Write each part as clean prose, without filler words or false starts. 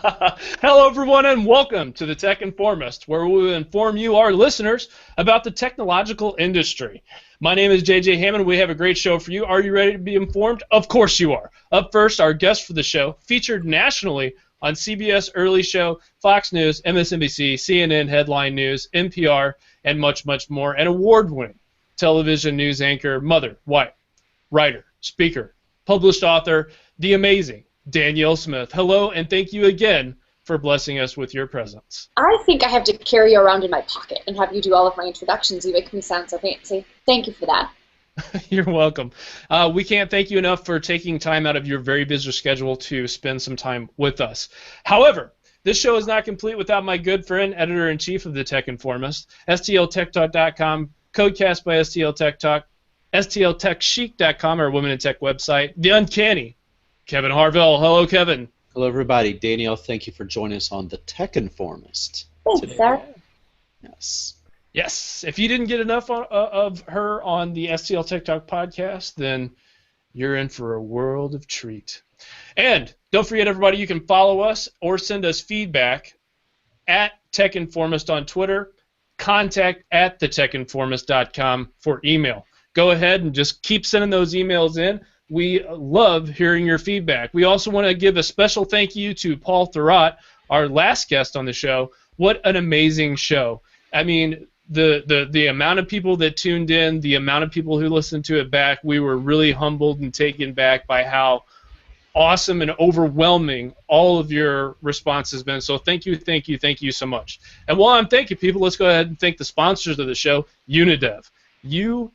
Hello, everyone, and welcome to the Tech Informist, where we will inform you, our listeners, about the technological industry. My name is JJ Hammond. We have a great show for you. Are you ready to be informed? Of course you are. Up first, our guest for the show, featured nationally on CBS Early Show, Fox News, MSNBC, CNN, Headline News, NPR, and much, much more. An award-winning television news anchor, mother, wife, writer, speaker, published author, the amazing Danielle Smith. Hello, and thank you again for blessing us with your presence. I think I have to carry you around in my pocket and have you do all of my introductions. You make me sound so fancy. Thank you for that. You're welcome. We can't thank you enough for taking time out of your very busy schedule to spend some time with us. However, this show is not complete without my good friend, editor-in-chief of the Tech Informist, STLTechTalk.com, Codecast by STL Tech Talk, STLTechChic.com, our Women in Tech website, The Uncanny, Kevin Harvell. Hello, Kevin. Hello, everybody. Danielle, thank you for joining us on the Tech Informist. Thanks, sir. Yes. Yes. If you didn't get enough of her on the STL Tech Talk podcast, then you're in for a world of treat. And don't forget, everybody, you can follow us or send us feedback at Tech Informist on Twitter, contact at thetechinformist.com for email. Go ahead and just keep sending those emails in. We love hearing your feedback. We also want to give a special thank you to Paul Thurrott, our last guest on the show. What an amazing show. I mean, the amount of people that tuned in, the amount of people who listened to it back, we were really humbled and taken back by how awesome and overwhelming all of your response has been. So thank you so much. And while I'm thanking people, let's go ahead and thank the sponsors of the show, Unidev. UNIDEV.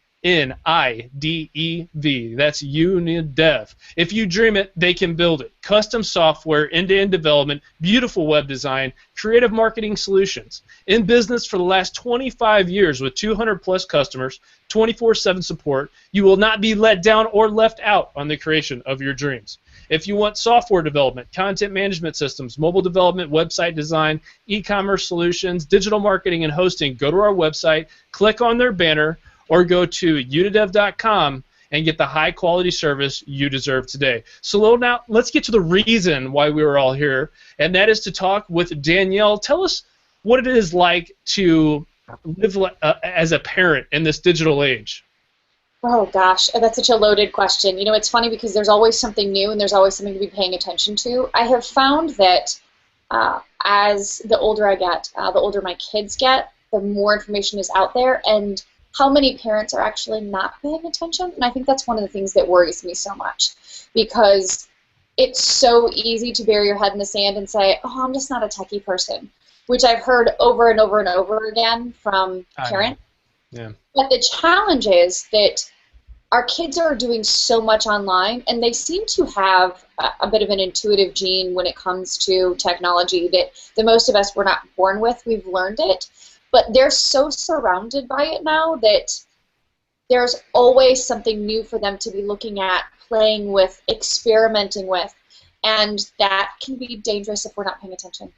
That's Unidev. If you dream it, they can build it. Custom software, end-to-end development, beautiful web design, creative marketing solutions. In business for the last 25 years with 200-plus customers, 24/7 support, you will not be let down or left out on the creation of your dreams. If you want software development, content management systems, mobile development, website design, e-commerce solutions, digital marketing, and hosting, go to our website, click on their banner, or go to unidev.com and get the high-quality service you deserve today. So now let's get to the reason why we were all here, and that is to talk with Danielle. Tell us what it is like to live as a parent in this digital age. Oh, gosh, that's such a loaded question. You know, it's funny because there's always something new and there's always something to be paying attention to. I have found that as the older I get, the older my kids get, the more information is out there, and how many parents are actually not paying attention. And I think that's one of the things that worries me so much, because it's so easy to bury your head in the sand and say, oh, I'm just not a techie person, which I've heard over and over and over again from parents. Yeah. But the challenge is that our kids are doing so much online, and they seem to have a bit of an intuitive gene when it comes to technology that the most of us were not born with. We've learned it. But they're so surrounded by it now that there's always something new for them to be looking at, playing with, experimenting with, and that can be dangerous if we're not paying attention.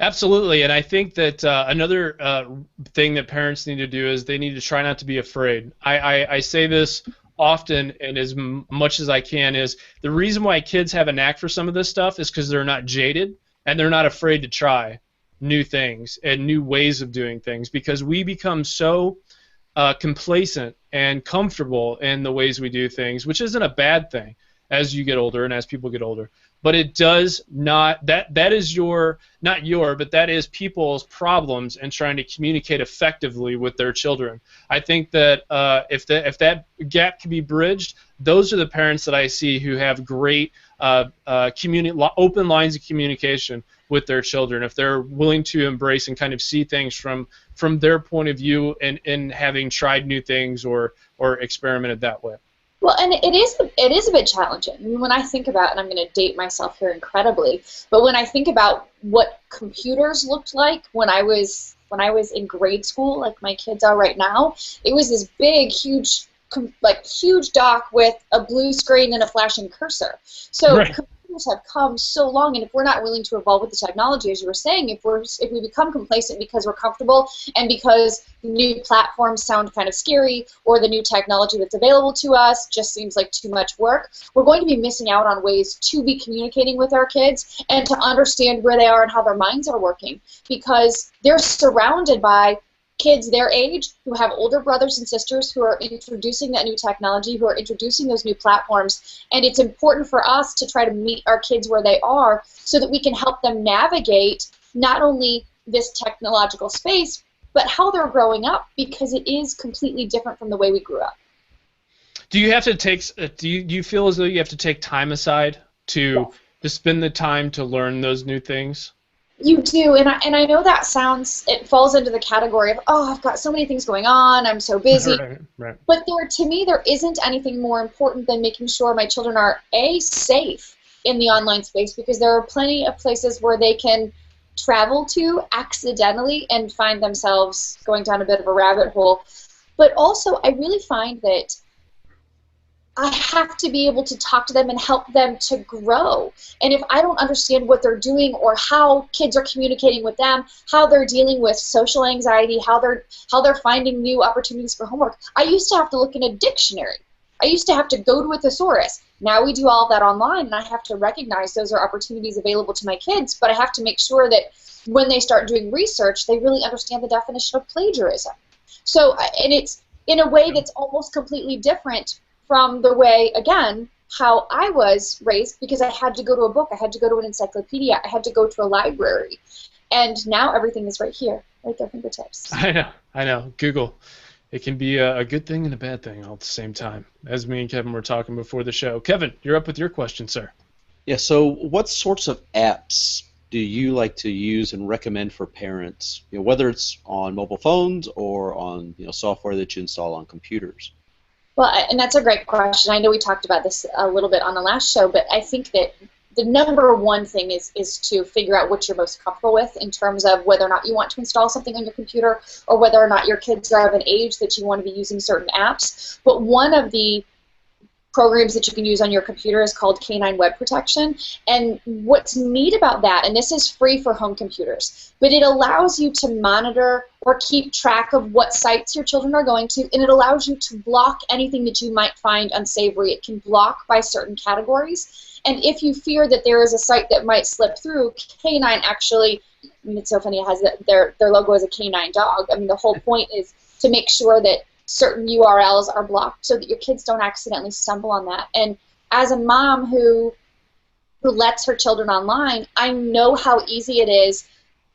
Absolutely, and I think that another thing that parents need to do is they need to try not to be afraid. I say this often, and as much as I can, is the reason why kids have a knack for some of this stuff is because they're not jaded and they're not afraid to try new things and new ways of doing things, because we become so complacent and comfortable in the ways we do things, which isn't a bad thing as you get older and as people get older. But it does not, that is that is people's problems in trying to communicate effectively with their children. I think that if that gap can be bridged, those are the parents that I see who have great open lines of communication with their children, if they're willing to embrace and kind of see things from their point of view and having tried new things or experimented that way. Well, and it is a bit challenging. I mean, when I think about, and I'm going to date myself here incredibly, but when I think about what computers looked like when I was in grade school, like my kids are right now, it was this big, huge dock with a blue screen and a flashing cursor. So right. computers have come so long, and if we're not willing to evolve with the technology, as you were saying, if we become complacent because we're comfortable and because new platforms sound kind of scary, or the new technology that's available to us just seems like too much work, we're going to be missing out on ways to be communicating with our kids and to understand where they are and how their minds are working, because they're surrounded by kids their age who have older brothers and sisters who are introducing that new technology, who are introducing those new platforms, and it's important for us to try to meet our kids where they are so that we can help them navigate not only this technological space, but how they're growing up, because it is completely different from the way we grew up. Do you have to take? Do you feel as though you have to take time aside to spend the time to learn those new things? You do, and I know that it falls into the category of, oh, I've got so many things going on, I'm so busy. Right. But to me, there isn't anything more important than making sure my children are, A, safe in the online space, because there are plenty of places where they can travel to accidentally and find themselves going down a bit of a rabbit hole. But also, I really find that I have to be able to talk to them and help them to grow. And if I don't understand what they're doing or how kids are communicating with them, how they're dealing with social anxiety, how they're finding new opportunities for homework, I used to have to look in a dictionary. I used to have to go to a thesaurus. Now we do all of that online, and I have to recognize those are opportunities available to my kids, but I have to make sure that when they start doing research, they really understand the definition of plagiarism. So, and it's in a way that's almost completely different from the way, again, how I was raised, because I had to go to a book, I had to go to an encyclopedia, I had to go to a library, and now everything is right here, right at their fingertips. I know. Google. It can be a good thing and a bad thing all at the same time, as me and Kevin were talking before the show. Kevin, you're up with your question, sir. Yeah, so what sorts of apps do you like to use and recommend for parents, whether it's on mobile phones or on software that you install on computers? Well, and that's a great question. I know we talked about this a little bit on the last show, but I think that the number one thing is to figure out what you're most comfortable with in terms of whether or not you want to install something on your computer or whether or not your kids are of an age that you want to be using certain apps. But one of the programs that you can use on your computer is called Canine Web Protection, and what's neat about that, and this is free for home computers, but it allows you to monitor or keep track of what sites your children are going to, and it allows you to block anything that you might find unsavory. It can block by certain categories, and if you fear that there is a site that might slip through, Canine actually, I mean, it's so funny, it has their logo as a canine dog. I mean, the whole point is to make sure that certain URLs are blocked so that your kids don't accidentally stumble on that. And as a mom who lets her children online, I know how easy it is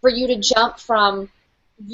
for you to jump from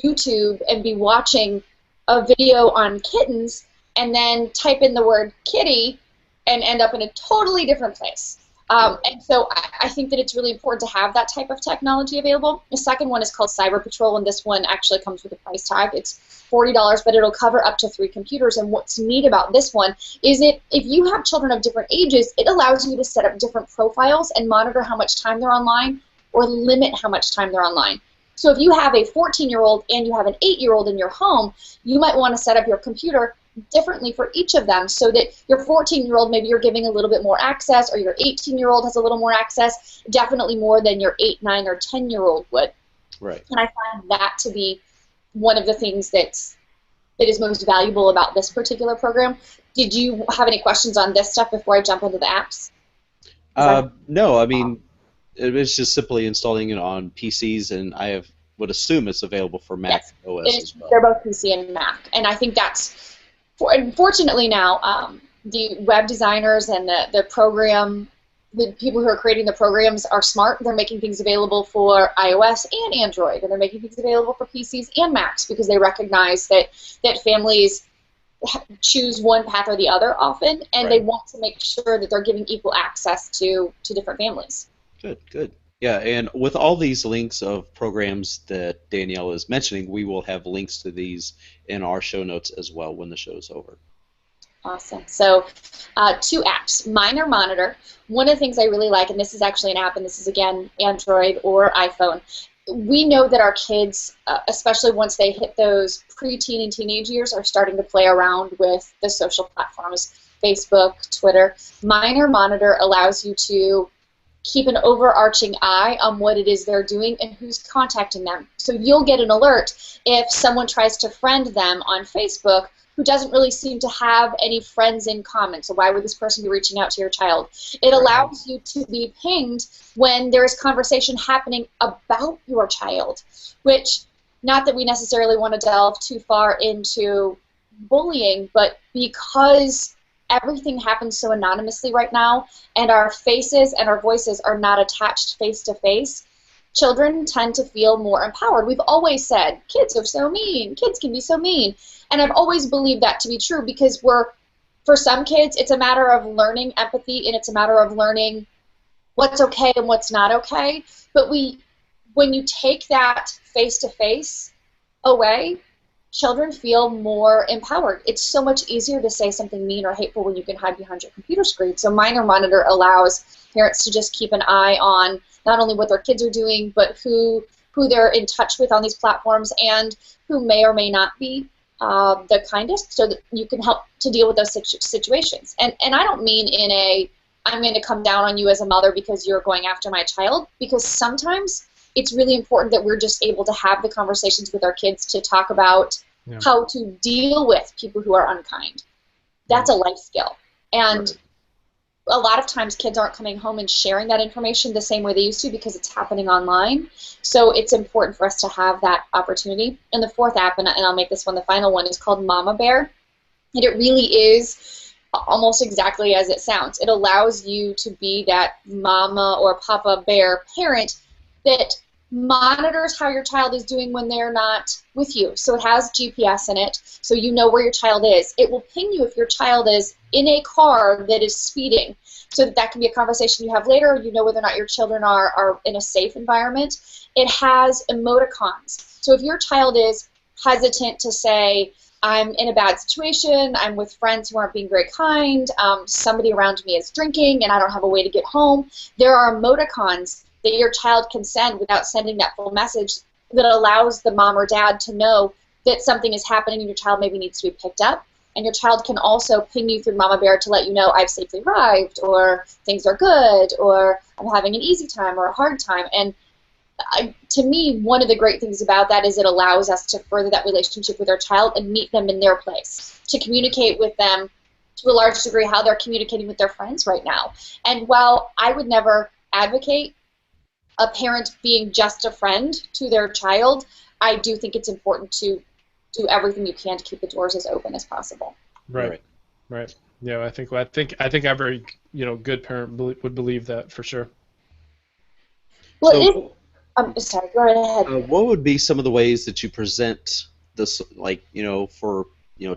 YouTube and be watching a video on kittens and then type in the word kitty and end up in a totally different place. And so I think that it's really important to have that type of technology available. The second one is called Cyber Patrol, and this one actually comes with a price tag. It's $40, but it'll cover up to 3 computers. And what's neat about this one is if you have children of different ages, it allows you to set up different profiles and monitor how much time they're online or limit how much time they're online. So if you have a 14-year-old and you have an 8-year-old in your home, you might want to set up your computer differently for each of them so that your 14-year-old, maybe you're giving a little bit more access, or your 18-year-old has a little more access, definitely more than your 8, 9, or 10-year-old would. Right. And I find that to be one of the things that is most valuable about this particular program. Did you have any questions on this stuff before I jump into the apps? No, I mean, it's just simply installing it on PCs, and I would assume it's available for Mac OS as well. They're both PC and Mac, and I think that's, unfortunately now, the web designers and the people who are creating the programs are smart. They're making things available for iOS and Android, and they're making things available for PCs and Macs because they recognize that families choose one path or the other often, and they want to make sure that they're giving equal access to different families. Good. Yeah, and with all these links of programs that Danielle is mentioning, we will have links to these in our show notes as well when the show's over. Awesome. So 2 apps. Minor Monitor. One of the things I really like, and this is actually an app, and this is, again, Android or iPhone. We know that our kids, especially once they hit those preteen and teenage years, are starting to play around with the social platforms, Facebook, Twitter. Minor Monitor allows you to keep an overarching eye on what it is they're doing and who's contacting them. So you'll get an alert if someone tries to friend them on Facebook who doesn't really seem to have any friends in common. So why would this person be reaching out to your child? It allows you to be pinged when there's conversation happening about your child, which, not that we necessarily want to delve too far into bullying, but because everything happens so anonymously right now, and our faces and our voices are not attached face to face, children tend to feel more empowered. We've always said, kids are so mean, kids can be so mean. And I've always believed that to be true, because for some kids, it's a matter of learning empathy, and it's a matter of learning what's okay and what's not okay. But when you take that face-to-face away, children feel more empowered. It's so much easier to say something mean or hateful when you can hide behind your computer screen. So Minor Monitor allows parents to just keep an eye on not only what their kids are doing, but who they're in touch with on these platforms, and who may or may not be the kindest, so that you can help to deal with those situations. And I don't mean in a, I'm going to come down on you as a mother because you're going after my child, because sometimes it's really important that we're just able to have the conversations with our kids to talk about how to deal with people who are unkind. That's a life skill. And a lot of times kids aren't coming home and sharing that information the same way they used to, because it's happening online. So it's important for us to have that opportunity. And the fourth app, and I'll make this one the final one, is called Mama Bear. And it really is almost exactly as it sounds. It allows you to be that mama or papa bear parent that monitors how your child is doing when they're not with you. So it has GPS in it, so you know where your child is. It will ping you if your child is in a car that is speeding, so that can be a conversation you have later. You know whether or not your children are in a safe environment. It has emoticons. So if your child is hesitant to say, I'm in a bad situation, I'm with friends who aren't being very kind, somebody around me is drinking and I don't have a way to get home, there are emoticons that your child can send without sending that full message that allows the mom or dad to know that something is happening and your child maybe needs to be picked up. And your child can also ping you through Mama Bear to let you know I've safely arrived, or things are good, or I'm having an easy time or a hard time. And to me, one of the great things about that is it allows us to further that relationship with our child and meet them in their place, to communicate with them to a large degree how they're communicating with their friends right now. And while I would never advocate a parent being just a friend to their child, I do think it's important to do everything you can to keep the doors as open as possible. Right. Yeah, I think every good parent would believe that for sure. Well, I'm sorry. Go right ahead. What would be some of the ways that you present this, for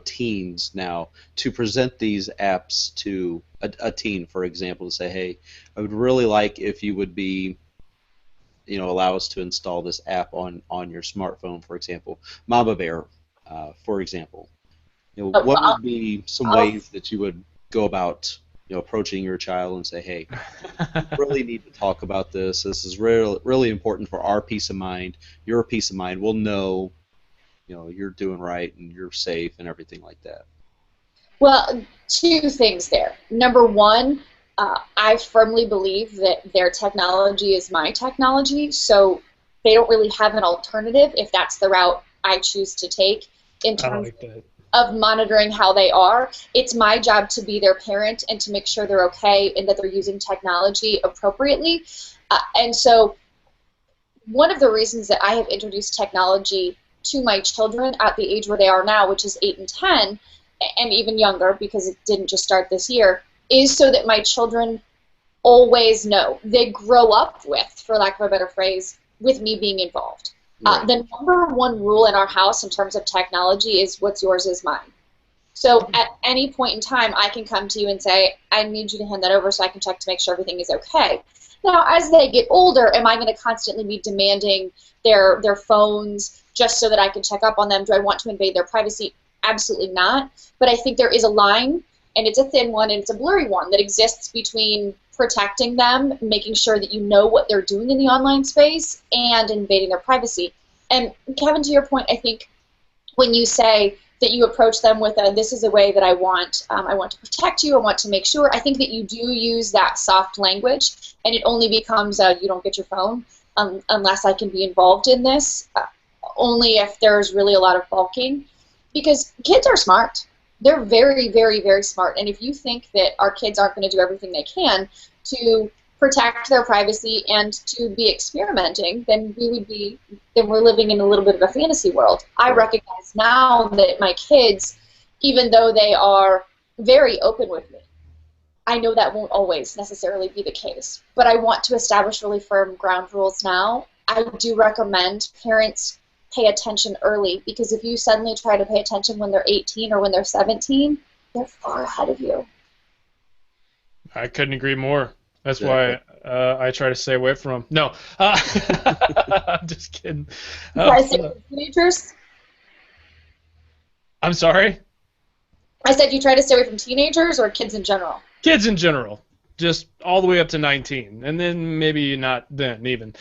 teens now, to present these apps to a teen, for example, to say, hey, I would really like if you would be allow us to install this app on your smartphone, for example, Mama Bear, for example. What would be some ways that you would go about approaching your child and say, hey, we really need to talk about this. This is really important for our peace of mind, your peace of mind. We'll know you're doing right and you're safe and everything like that. Well, two things there. Number one, I firmly believe that their technology is my technology, so they don't really have an alternative if that's the route I choose to take in terms of monitoring how they are. It's my job to be their parent and to make sure they're okay and that they're using technology appropriately. And so one of the reasons that I have introduced technology to my children at the age where they are now, which is 8 and 10, and even younger because it didn't just start this year, is so that my children always know. They grow up with, for lack of a better phrase, with me being involved. Right. The number one rule in our house in terms of technology is what's yours is mine. So at any point in time, I can come to you and say, I need you to hand that over so I can check to make sure everything is okay. Now, as they get older, am I going to constantly be demanding their phones just so that I can check up on them? Do I want to invade their privacy? Absolutely not. But I think there is a line, and it's a thin one and it's a blurry one, that exists between protecting them, making sure that you know what they're doing in the online space, and invading their privacy. And Kevin, to your point, I think when you say that you approach them with this is a way that I want to protect you, I want to make sure. I think that you do use that soft language, and it only becomes you don't get your phone unless I can be involved in this, only if there's really a lot of balking, because kids are smart. They're very, very, very smart, and if you think that our kids aren't going to do everything they can to protect their privacy and to be experimenting, then we're living in a little bit of a fantasy world. I recognize now that my kids, even though they are very open with me, I know that won't always necessarily be the case, but I want to establish really firm ground rules now. I do recommend parents pay attention early, because if you suddenly try to pay attention when they're 18 or when they're 17, they're far ahead of you. I couldn't agree more. That's why I try to stay away from them. No, I'm just kidding. Teenagers? I'm sorry? I said you try to stay away from teenagers or kids in general? Kids in general, just all the way up to 19, and then maybe not then even.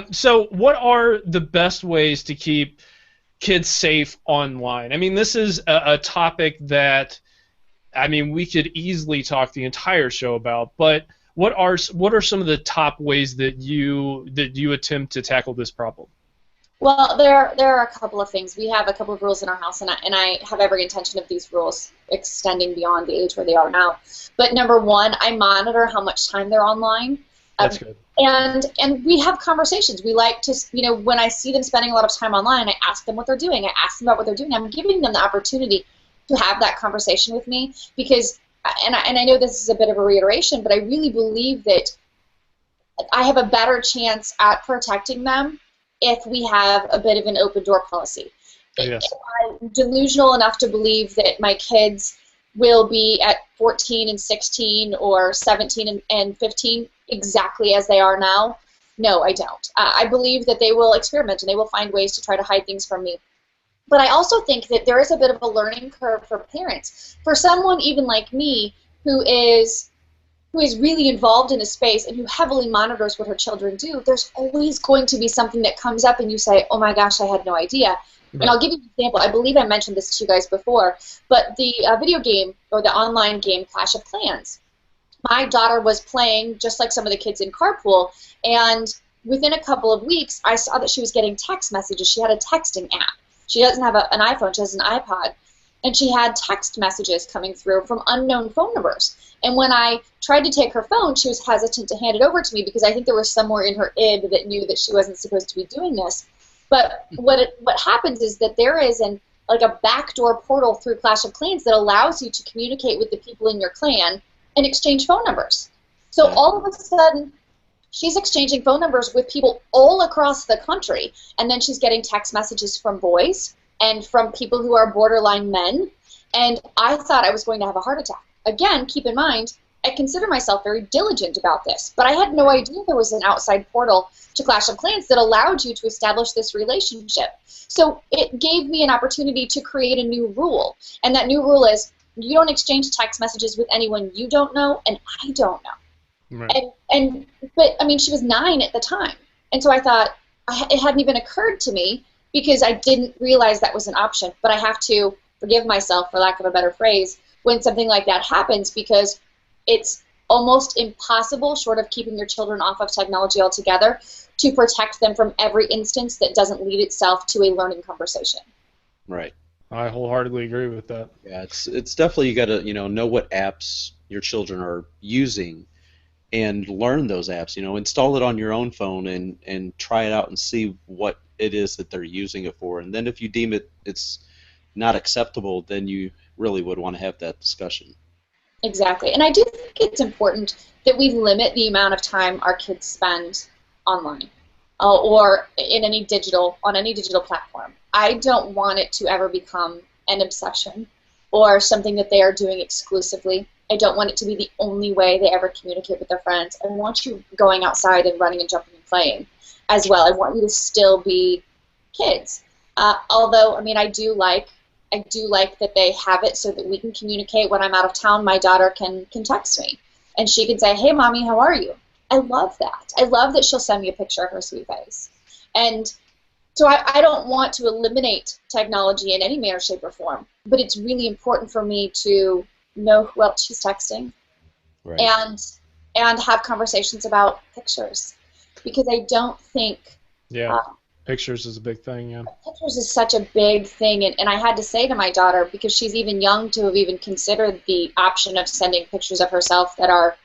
So what are the best ways to keep kids safe online? I mean, this is a topic that, I mean, we could easily talk the entire show about, but what are some of the top ways that you attempt to tackle this problem? Well, there are a couple of things. We have a couple of rules in our house, and I have every intention of these rules extending beyond the age where they are now. But number one, I monitor how much time they're online. That's good. And we have conversations. We like to, when I see them spending a lot of time online, I ask them what they're doing. I ask them about what they're doing. I'm giving them the opportunity to have that conversation with me, because, and I know this is a bit of a reiteration, but I really believe that I have a better chance at protecting them if we have a bit of an open door policy. Yes. I'm delusional enough to believe that my kids will be at 14 and 16 or 17 and 15 exactly as they are now. No, I don't. I believe that they will experiment and they will find ways to try to hide things from me. But I also think that there is a bit of a learning curve for parents. For someone even like me who is really involved in a space and who heavily monitors what her children do, there's always going to be something that comes up and you say, oh my gosh, I had no idea. Right. And I'll give you an example. I believe I mentioned this to you guys before, but the video game or the online game Clash of Clans, my daughter was playing just like some of the kids in Carpool, and within a couple of weeks, I saw that she was getting text messages. She had a texting app. She doesn't have an iPhone, she has an iPod. And she had text messages coming through from unknown phone numbers. And when I tried to take her phone, she was hesitant to hand it over to me because I think there was somewhere in her id that knew that she wasn't supposed to be doing this. But what happens is that there is like a backdoor portal through Clash of Clans that allows you to communicate with the people in your clan and exchange phone numbers. So all of a sudden, she's exchanging phone numbers with people all across the country, and then she's getting text messages from boys and from people who are borderline men, and I thought I was going to have a heart attack. Again, keep in mind, I consider myself very diligent about this, but I had no idea there was an outside portal to Clash of Clans that allowed you to establish this relationship. So it gave me an opportunity to create a new rule, and that new rule is you don't exchange text messages with anyone you don't know and I don't know. Right. But I mean, she was 9 at the time, and so I thought it hadn't even occurred to me because I didn't realize that was an option. But I have to forgive myself, for lack of a better phrase, when something like that happens, because it's almost impossible, short of keeping your children off of technology altogether, to protect them from every instance that doesn't lead itself to a learning conversation. Right. I wholeheartedly agree with that. Yeah, it's definitely, you got to know what apps your children are using and learn those apps. Install it on your own phone and try it out and see what it is that they're using it for. And then if you deem it's not acceptable, then you really would want to have that discussion. Exactly. And I do think it's important that we limit the amount of time our kids spend online or on any digital platform. I don't want it to ever become an obsession or something that they are doing exclusively. I don't want it to be the only way they ever communicate with their friends. I want you going outside and running and jumping and playing as well. I want you to still be kids. Although, I mean, I do like that they have it so that we can communicate. When I'm out of town, my daughter can text me, and she can say, hey, Mommy, how are you? I love that. I love that she'll send me a picture of her sweet face. And so I don't want to eliminate technology in any manner, shape, or form, but it's really important for me to know who else she's texting, Right. and have conversations about pictures, because I don't think Yeah. Pictures is a big thing, yeah. pictures is such a big thing, and I had to say to my daughter, because she's even young to have even considered the option of sending pictures of herself that are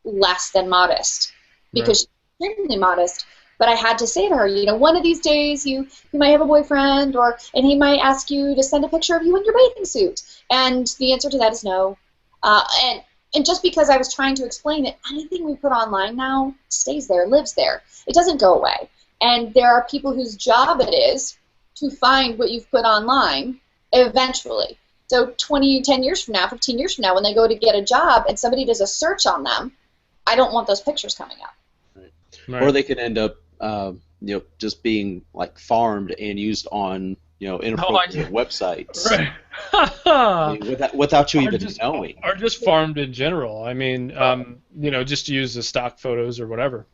less than modest, because she's extremely modest. But I had to say to her, you know, one of these days you might have a boyfriend, and he might ask you to send a picture of you in your bathing suit, and the answer to that is no. And just because I was trying to explain that anything we put online now stays there, lives there. It doesn't go away. And there are people whose job it is to find what you've put online eventually. So 10 years from now, 15 years from now, when they go to get a job and somebody does a search on them, I don't want those pictures coming up. Right. Or they could end up, you know, just being like farmed and used on, you know, inappropriate websites. Right. I mean, without you even knowing. Or just farmed in general. I mean, you know, just use the stock photos or whatever.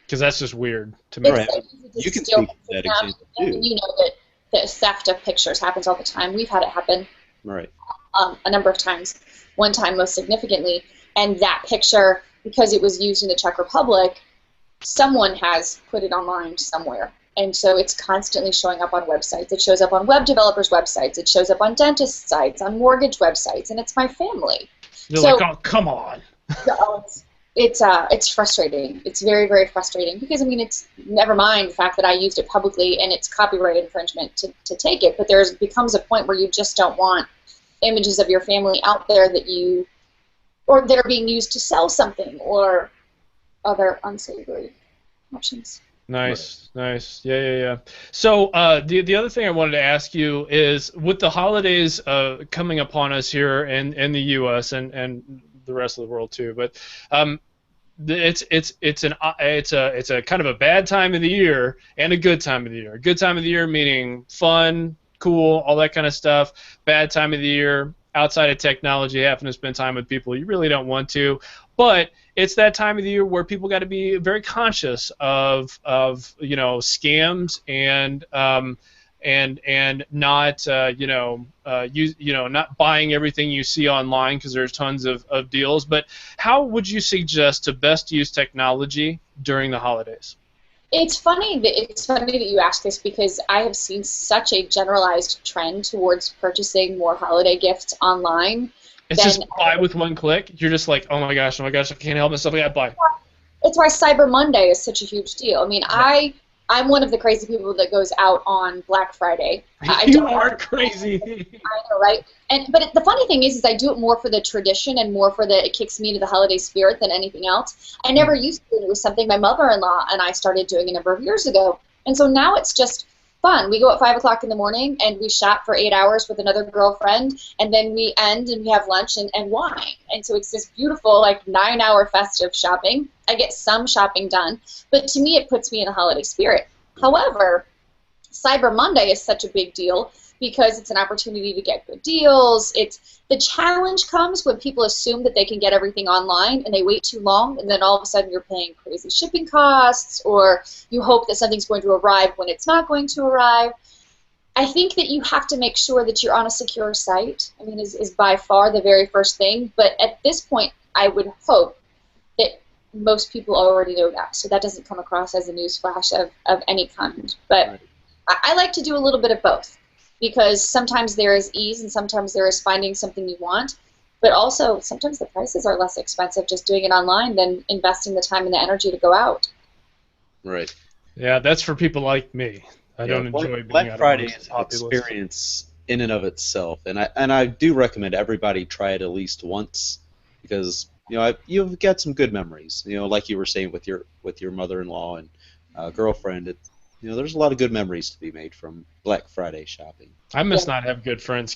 Because that's just weird to me. Right. You can speak to that example too. You know that the theft of pictures happens all the time. We've had it happen right. A number of times. One time, most significantly, and that picture, because it was used in the Czech Republic, someone has put it online somewhere. And so it's constantly showing up on websites. It shows up on web developers' websites. It shows up on dentist sites, on mortgage websites, and it's my family. You're like, oh, come on. It's frustrating. It's very, very frustrating because, I mean, it's never mind the fact that I used it publicly and it's copyright infringement to take it, but there becomes a point where you just don't want images of your family out there that are being used to sell something or other unsavory options. Nice. Yeah. So the other thing I wanted to ask you is, with the holidays coming upon us here in the U.S. and the rest of the world too, but it's a kind of a bad time of the year and a good time of the year. A good time of the year meaning fun, cool, all that kind of stuff. Bad time of the year, outside of technology, having to spend time with people you really don't want to. But it's that time of the year where people got to be very conscious of you know, scams and not not buying everything you see online, because there's tons of deals. But how would you suggest to best use technology during the holidays? It's funny that you ask this, because I have seen such a generalized trend towards purchasing more holiday gifts online. It's just buy with one click. You're just like, oh my gosh, I can't help myself. I gotta buy. It's why Cyber Monday is such a huge deal. I mean, yeah. I'm one of the crazy people that goes out on Black Friday. You are crazy. I know, right? But the funny thing is I do it more for the tradition and more for it kicks me into the holiday spirit than anything else. I never used to. It was something my mother-in-law and I started doing a number of years ago. And so now it's just fun. We go at 5 o'clock in the morning and we shop for 8 hours with another girlfriend, and then we end and we have lunch and wine. And so it's this beautiful, like, 9-hour festive shopping. I get some shopping done, but to me it puts me in a holiday spirit. However, Cyber Monday is such a big deal because it's an opportunity to get good deals. The challenge comes when people assume that they can get everything online and they wait too long, and then all of a sudden you're paying crazy shipping costs, or you hope that something's going to arrive when it's not going to arrive. I think that you have to make sure that you're on a secure site. I mean, is by far the very first thing, but at this point I would hope that most people already know that, so that doesn't come across as a news flash of any kind. But right. I like to do a little bit of both, because sometimes there is ease and sometimes there is finding something you want, but also sometimes the prices are less expensive just doing it online than investing the time and the energy to go out. Right. Yeah, that's for people like me. I don't enjoy being Black out Friday amongst is an experience in and of itself, and I do recommend everybody try it at least once, because you've got some good memories. Like you were saying with your mother-in-law and girlfriend. There's a lot of good memories to be made from Black Friday shopping. I must not have good friends,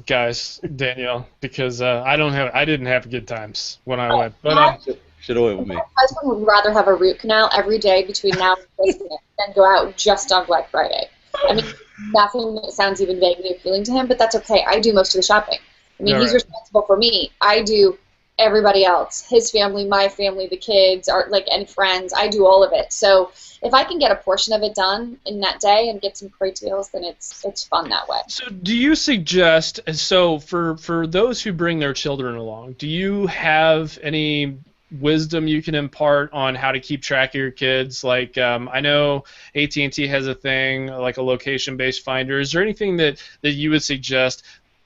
guys, Danielle, because I didn't have good times when I went. But should have went with me. My husband would rather have a root canal every day between now and Christmas than go out just on Black Friday. I mean, nothing that sounds even vaguely appealing to him, but that's okay. I do most of the shopping. I mean, he's responsible for me. I do everybody else, his family, my family, the kids, and friends. I do all of it. So if I can get a portion of it done in that day and get some great deals, then it's fun that way. So do you suggest, so for those who bring their children along, do you have any wisdom you can impart on how to keep track of your kids? Like, I know AT&T has a thing, like a location-based finder. Is there anything that you would suggest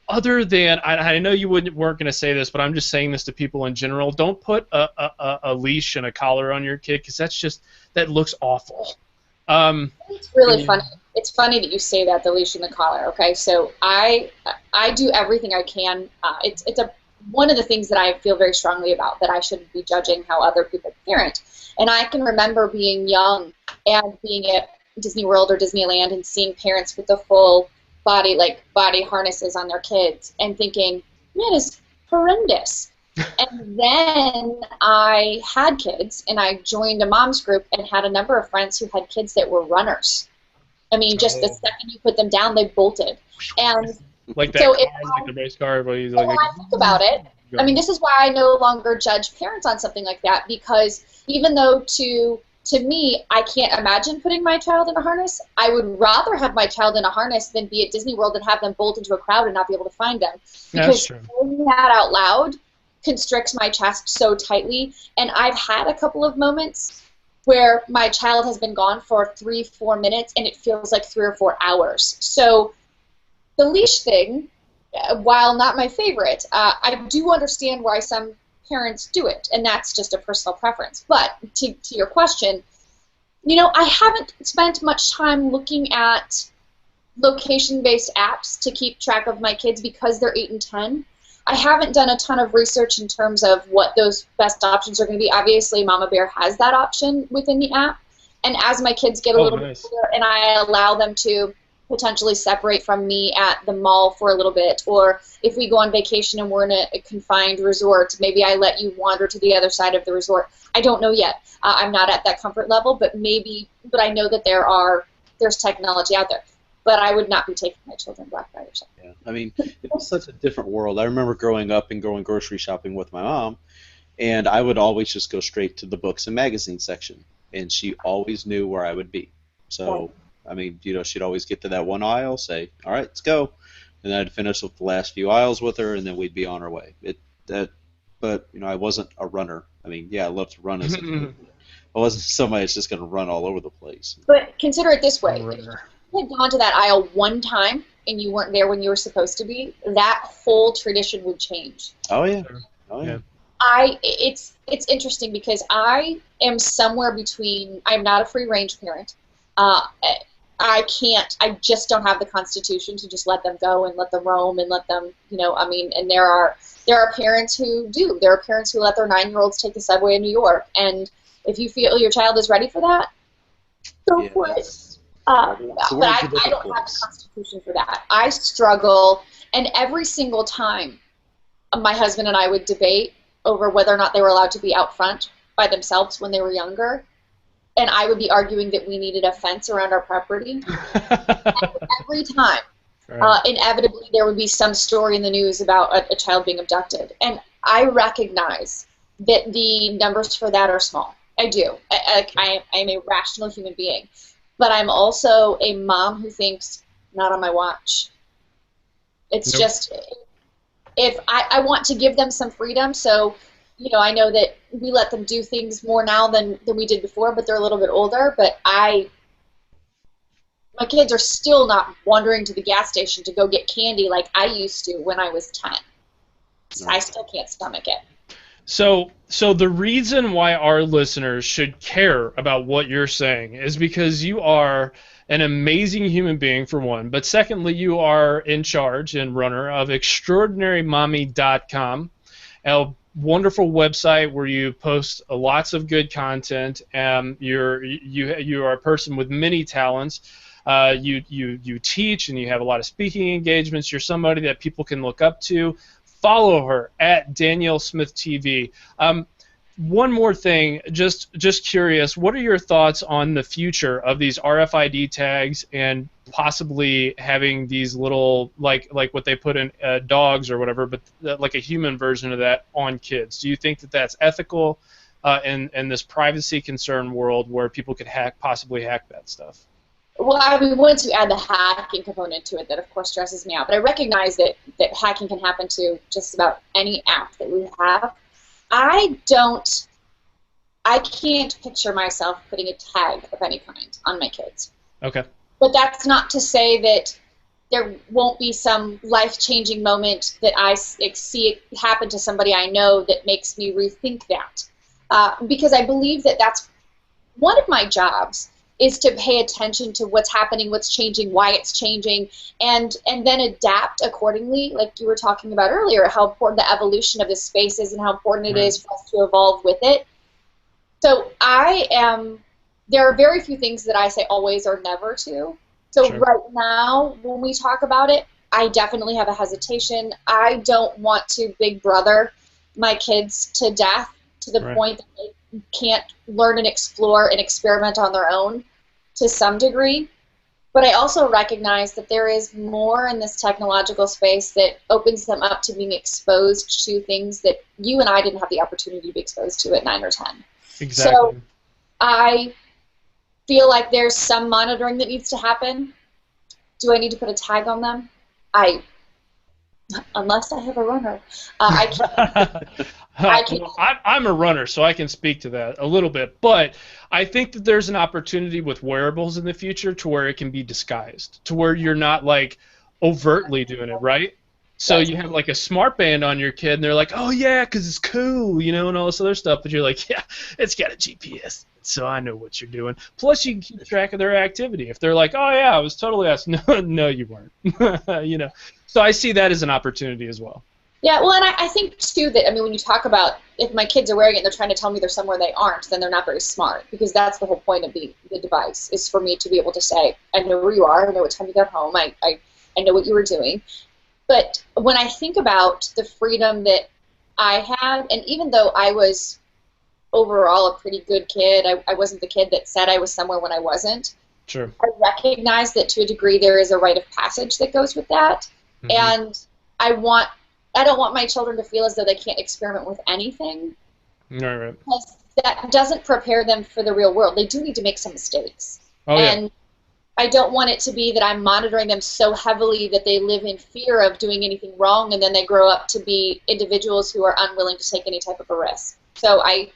other than, I know you weren't going to say this, but I'm just saying this to people in general, don't put a leash and a collar on your kid, because that looks awful. It's really funny. It's funny that you say that, the leash and the collar. Okay, so I do everything I can. It's one of the things that I feel very strongly about, that I shouldn't be judging how other people parent. And I can remember being young and being at Disney World or Disneyland and seeing parents with the full body harnesses on their kids and thinking, man, it's horrendous. And then I had kids, and I joined a mom's group and had a number of friends who had kids that were runners. I mean, just the second you put them down, they bolted. And like that, so like the race car. But he's like, when I think about it, I mean, this is why I no longer judge parents on something like that, because even though to me, I can't imagine putting my child in a harness, I would rather have my child in a harness than be at Disney World and have them bolt into a crowd and not be able to find them. Because saying that out loud constricts my chest so tightly, and I've had a couple of moments where my child has been gone for 3-4 minutes and it feels like 3 or 4 hours. So the leash thing, while not my favorite, I do understand why some parents do it, and that's just a personal preference. But to your question, I haven't spent much time looking at location-based apps to keep track of my kids because they're 8 and 10. I haven't done a ton of research in terms of what those best options are going to be. Obviously, Mama Bear has that option within the app, and as my kids get a little bit older and I allow them to potentially separate from me at the mall for a little bit, or if we go on vacation and we're in a confined resort, maybe I let you wander to the other side of the resort. I don't know yet. I'm not at that comfort level, but I know that there's technology out there. But I would not be taking my children Black Friday shopping. Yeah, I mean, it was such a different world. I remember growing up and going grocery shopping with my mom, and I would always just go straight to the books and magazine section, and she always knew where I would be. So, I mean, she'd always get to that one aisle, say, all right, let's go, and then I'd finish with the last few aisles with her, and then we'd be on our way. But I wasn't a runner. I mean, yeah, I love to run as a kid. I wasn't somebody that's just going to run all over the place. But consider it this way. If you had gone to that aisle one time and you weren't there when you were supposed to be, that whole tradition would change. Oh, yeah. Oh, yeah. It's interesting because I am somewhere between, I'm not a free-range parent. I just don't have the constitution to just let them go and let them roam and let them, and there are parents who do. There are parents who let their 9-year-olds take the subway in New York, and if you feel your child is ready for that, go for it. But I don't have the constitution for that. I struggle, and every single time my husband and I would debate over whether or not they were allowed to be out front by themselves when they were younger, and I would be arguing that we needed a fence around our property. Every time, inevitably, there would be some story in the news about a child being abducted. And I recognize that the numbers for that are small. I do. I am a rational human being. But I'm also a mom who thinks, not on my watch. It's just, if I want to give them some freedom, so I know that we let them do things more now than we did before, but they're a little bit older. But my kids are still not wandering to the gas station to go get candy like I used to when I was 10. I still can't stomach it. So the reason why our listeners should care about what you're saying is because you are an amazing human being, for one, but secondly, you are in charge and runner of extraordinarymommy.com, a wonderful website where you post lots of good content. You are a person with many talents. You teach, and you have a lot of speaking engagements. You're somebody that people can look up to. Follow her at Danielle Smith TV. one more thing, just curious, what are your thoughts on the future of these RFID tags and possibly having these little, like what they put in dogs or whatever, but like a human version of that on kids? Do you think that that's ethical in this privacy concern world where people could possibly hack that stuff? Well, I mean, once you add the hacking component to it, that of course stresses me out. But I recognize that hacking can happen to just about any app that we have. I can't picture myself putting a tag of any kind on my kids. Okay. But that's not to say that there won't be some life-changing moment that I see it happen to somebody I know that makes me rethink that. Because I believe that that's one of my jobs, is to pay attention to what's happening, what's changing, why it's changing, and then adapt accordingly. Like you were talking about earlier, how important the evolution of this space is and how important it is for us to evolve with it. So there are very few things that I say always or never to. So right now, when we talk about it, I definitely have a hesitation. I don't want to big brother my kids to death to the point that they can't learn and explore and experiment on their own to some degree. But I also recognize that there is more in this technological space that opens them up to being exposed to things that you and I didn't have the opportunity to be exposed to at 9 or 10. Exactly. So I feel like there's some monitoring that needs to happen. Do I need to put a tag on them? Unless I have a runner, I can't. I'm a runner, so I can speak to that a little bit. But I think that there's an opportunity with wearables in the future to where it can be disguised, to where you're not like overtly doing it, right? So you have like a smart band on your kid, and they're like, "Oh yeah, because it's cool," you know, and all this other stuff. But you're like, "Yeah, it's got a GPS, so I know what you're doing." Plus, you can keep track of their activity. If they're like, "Oh yeah, I was totally asked," no, you weren't. You know. So I see that as an opportunity as well. Yeah, well, and I think too that, I mean, when you talk about if my kids are wearing it and they're trying to tell me they're somewhere they aren't, then they're not very smart, because that's the whole point of the device, is for me to be able to say, I know where you are, I know what time you got home, I know what you were doing. But when I think about the freedom that I had, and even though I was overall a pretty good kid, I wasn't the kid that said I was somewhere when I wasn't. Sure. I recognize that to a degree there is a rite of passage that goes with that. Mm-hmm. And I don't want my children to feel as though they can't experiment with anything. Right. Because that doesn't prepare them for the real world. They do need to make some mistakes. And I don't want it to be that I'm monitoring them so heavily that they live in fear of doing anything wrong, and then they grow up to be individuals who are unwilling to take any type of a risk. So I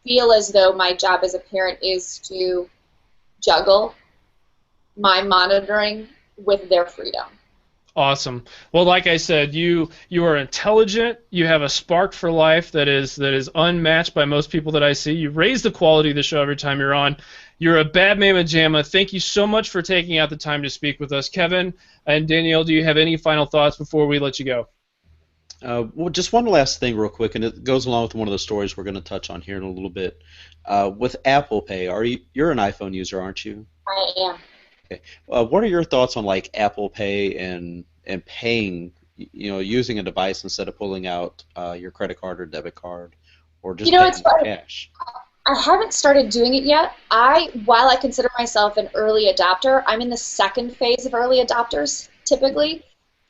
feel as though my job as a parent is to juggle my monitoring with their freedom. Awesome. Well, like I said, you are intelligent. You have a spark for life that is unmatched by most people that I see. You raise the quality of the show every time you're on. You're a bad mamma jamma. Thank you so much for taking out the time to speak with us. Kevin and Danielle, do you have any final thoughts before we let you go? Well, just one last thing real quick, and it goes along with one of the stories we're going to touch on here in a little bit. With Apple Pay, you're an iPhone user, aren't you? I am. Okay. What are your thoughts on like Apple Pay and paying, using a device instead of pulling out your credit card or debit card, or just paying with cash? I haven't started doing it yet. While I consider myself an early adopter, I'm in the second phase of early adopters typically,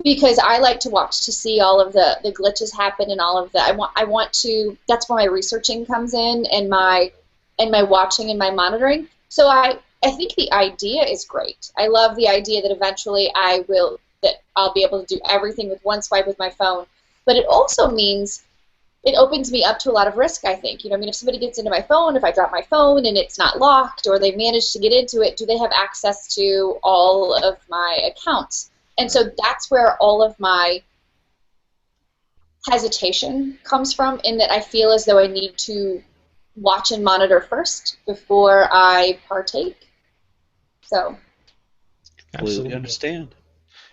because I like to watch to see all of the glitches happen and all of the. I want to. That's where my researching comes in, and my watching and my monitoring. So I think the idea is great. I love the idea that eventually I'll be able to do everything with one swipe with my phone. But it also means it opens me up to a lot of risk, I think. If somebody gets into my phone, if I drop my phone and it's not locked, or they managed to get into it, do they have access to all of my accounts? And so that's where all of my hesitation comes from, in that I feel as though I need to watch and monitor first before I partake. So. Completely understand.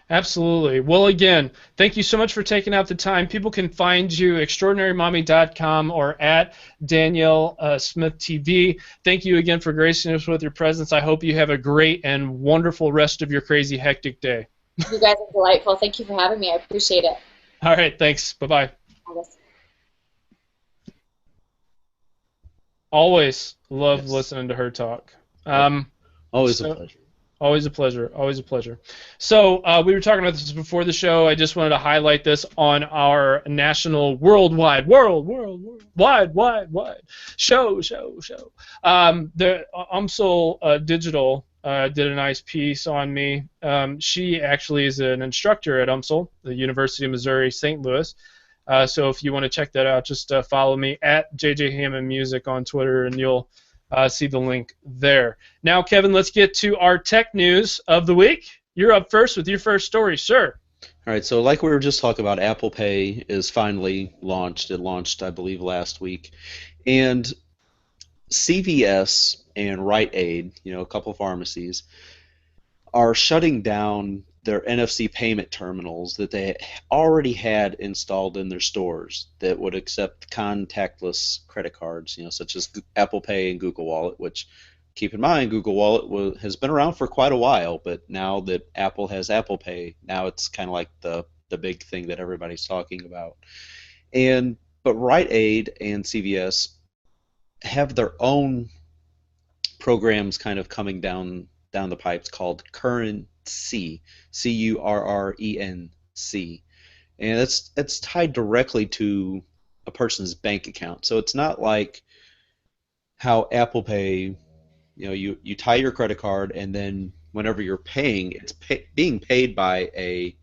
Absolutely. Well, again, thank you so much for taking out the time. People can find you extraordinarymommy.com or at Danielle Smith TV. Thank you again for gracing us with your presence. I hope you have a great and wonderful rest of your crazy, hectic day. You guys are delightful. Thank you for having me. I appreciate it. All right. Thanks. Bye-bye. Bye. Always love Yes. listening to her talk. Yep. Um, Always a so pleasure. always a pleasure. Always a pleasure. So we were talking about this before the show. I just wanted to highlight this on our national, wide show. The UMSL Digital did a nice piece on me. She actually is an instructor at UMSL, the University of Missouri St. Louis. So if you want to check that out, just follow me at JJ Hammond Music on Twitter, and you'll see the link there. Now, Kevin, let's get to our tech news of the week. You're up first with your first story, sir. All right, so like we were just talking about, Apple Pay is finally launched. It launched, I believe, last week. And CVS and Rite Aid, a couple pharmacies, are shutting down their NFC payment terminals that they already had installed in their stores that would accept contactless credit cards, such as Apple Pay and Google Wallet, which keep in mind Google Wallet has been around for quite a while, but now that Apple has Apple Pay, now it's kind of like the big thing that everybody's talking about. But Rite Aid and CVS have their own programs kind of coming down the pipes called Currency, Currenc, and it's tied directly to a person's bank account. So it's not like how Apple Pay, you tie your credit card and then whenever you're paying, it's being paid by a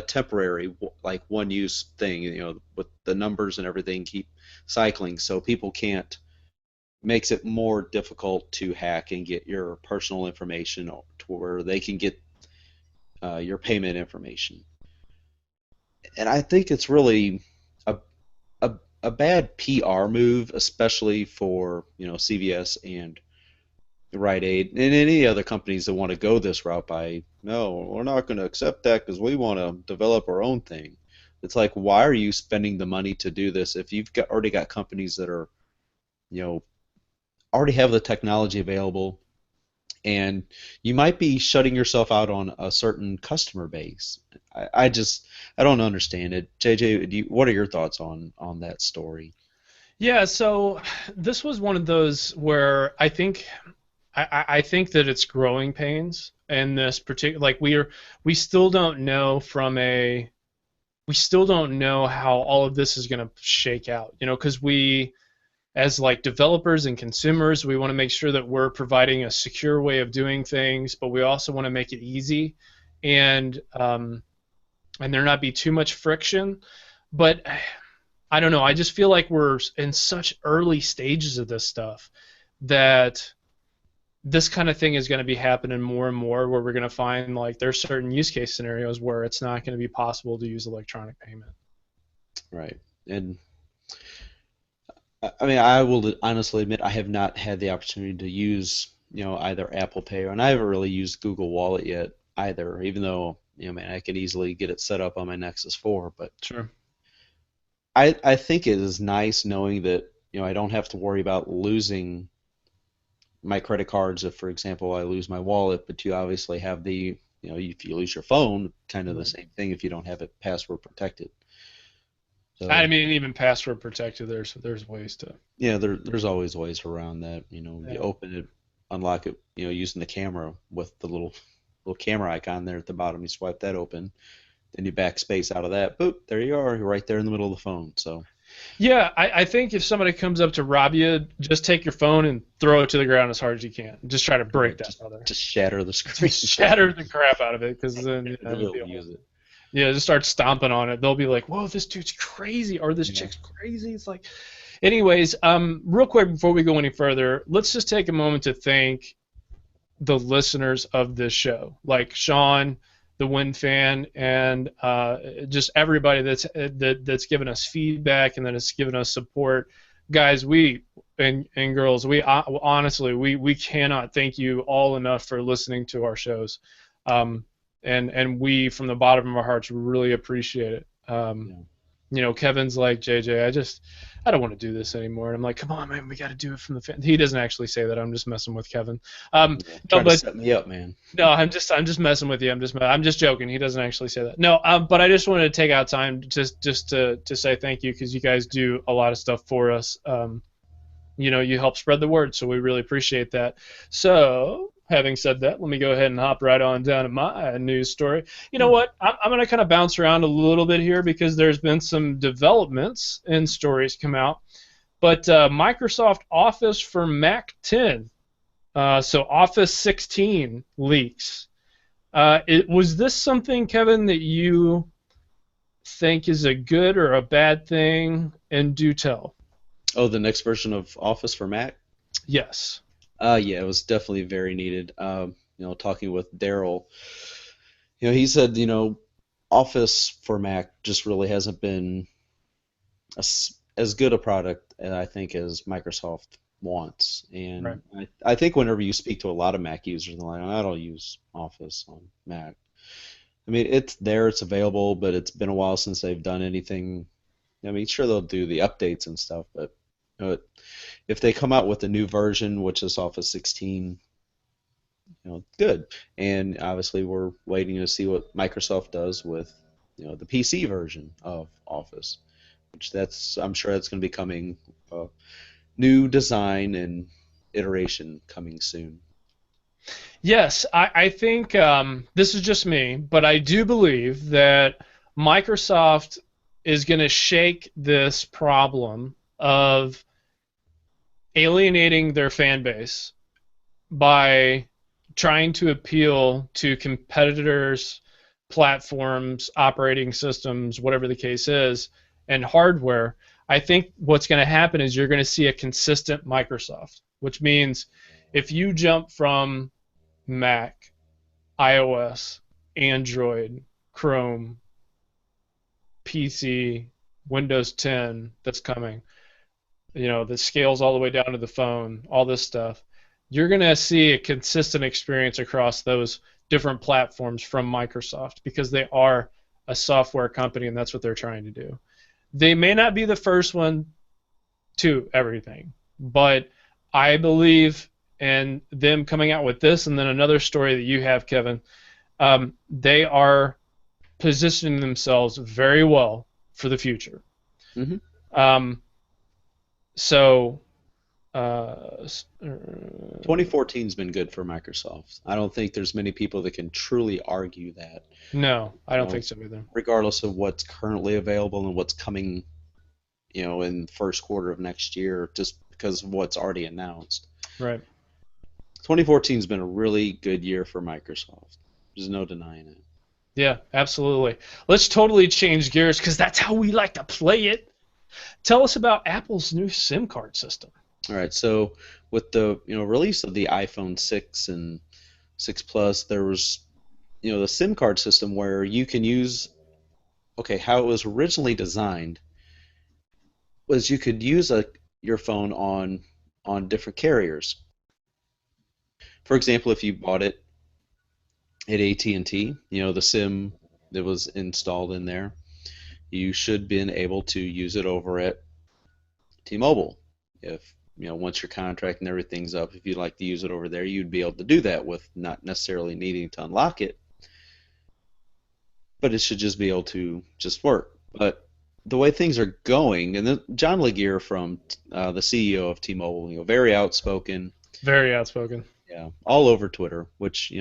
temporary like one use thing, with the numbers and everything keep cycling, so people can't makes it more difficult to hack and get your personal information to where they can get your payment information. And I think it's really a, a bad PR move, especially for CVS and Rite Aid and any other companies that want to go this route by no, we're not going to accept that because we want to develop our own thing. It's like, why are you spending the money to do this if already got companies that are you know already have the technology available, and you might be shutting yourself out on a certain customer base. I don't understand it. JJ, what are your thoughts on that story? Yeah, so this was one of those where I think that it's growing pains in this particular, like we still don't know we still don't know how all of this is going to shake out, because we, as like developers and consumers, we want to make sure that we're providing a secure way of doing things, but we also want to make it easy and there not be too much friction. But I don't know. I just feel like we're in such early stages of this stuff that this kind of thing is going to be happening more and more, where we're going to find like there's certain use case scenarios where it's not going to be possible to use electronic payment. Right. And I mean, I will honestly admit I have not had the opportunity to use, either Apple Pay, and I haven't really used Google Wallet yet either, even though, man, I could easily get it set up on my Nexus 4. But Sure. I think it is nice knowing that, I don't have to worry about losing my credit cards if, for example, I lose my wallet, but you obviously have if you lose your phone, kind of the same thing if you don't have it password protected. I So, mean, even password protected, there's ways to. yeah, there's always ways around that. You Yeah. open it, unlock it, using the camera with the little camera icon there at the bottom. You swipe that open, then you backspace out of that. Boop, there you are. You're right there in the middle of the phone. So, Yeah, I think if somebody comes up to rob you, just take your phone and throw it to the ground as hard as you can. Just try to break right, that mother. just shatter the screen. Just shatter the crap out of it, because then Never be able to use it. yeah, just start stomping on it. They'll be like, "Whoa, this dude's crazy," or "This Yeah. chick's crazy." It's like, anyways, real quick before we go any further, let's just take a moment to thank the listeners of this show, like Sean, the Win fan, and just everybody that's given us feedback and that has given us support. Guys, we and girls, we honestly we cannot thank you all enough for listening to our shows, and we from the bottom of our hearts really appreciate it. Yeah. Kevin's like, JJ, I don't want to do this anymore. And I'm like, come on, man, we got to do it from the fan. He doesn't actually say that. I'm just messing with Kevin. Yeah. No, Trying to but set me up, man. no, I'm just messing with you. I'm just joking. He doesn't actually say that. No, but I just wanted to take out time just to say thank you, because you guys do a lot of stuff for us. you help spread the word, so we really appreciate that. So, having said that, let me go ahead and hop right on down to my news story. You know what? I'm going to kind of bounce around a little bit here because there's been some developments and stories come out. But Microsoft Office for Mac 10, so Office 16 leaks. Was this something, Kevin, that you think is a good or a bad thing? And do tell. Oh, the next version of Office for Mac? Yes. Yeah, it was definitely very needed. Talking with Daryl, he said, Office for Mac just really hasn't been as good a product, I think, as Microsoft wants. Right. And I think whenever you speak to a lot of Mac users, they're like, I don't use Office on Mac. I mean, it's there, it's available, but it's been a while since they've done anything. I mean, sure, they'll do the updates and stuff, but if they come out with a new version, which is Office 16, good. And obviously, we're waiting to see what Microsoft does with, the PC version of Office, which I'm sure that's going to be coming, new design and iteration coming soon. Yes, I think this is just me, but I do believe that Microsoft is going to shake this problem of alienating their fan base by trying to appeal to competitors, platforms, operating systems, whatever the case is, and hardware. I think what's going to happen is you're going to see a consistent Microsoft, which means if you jump from Mac, iOS, Android, Chrome, PC, Windows 10 that's coming, that scales all the way down to the phone, all this stuff, you're going to see a consistent experience across those different platforms from Microsoft because they are a software company and that's what they're trying to do. They may not be the first one to everything, but I believe in them coming out with this and then another story that you have, Kevin. They are positioning themselves very well for the future. Mm-hmm. So, 2014's been good for Microsoft. I don't think there's many people that can truly argue that. No, I don't think so either. Regardless of what's currently available and what's coming, in the first quarter of next year, just because of what's already announced. Right. 2014's been a really good year for Microsoft. There's no denying it. Yeah, absolutely. Let's totally change gears because that's how we like to play it. Tell us about Apple's new SIM card system. All right, so with the release of the iPhone 6 and 6 Plus, there was the SIM card system where you can use how it was originally designed was you could use your phone on different carriers. For example, if you bought it at AT&T, the SIM that was installed in there, you should been able to use it over at T-Mobile. If once your contract and everything's up, if you'd like to use it over there, you'd be able to do that with not necessarily needing to unlock it, but it should just be able to just work. But the way things are going, and then John Legere from the CEO of T-Mobile, very outspoken. Very outspoken. Yeah, all over Twitter, which,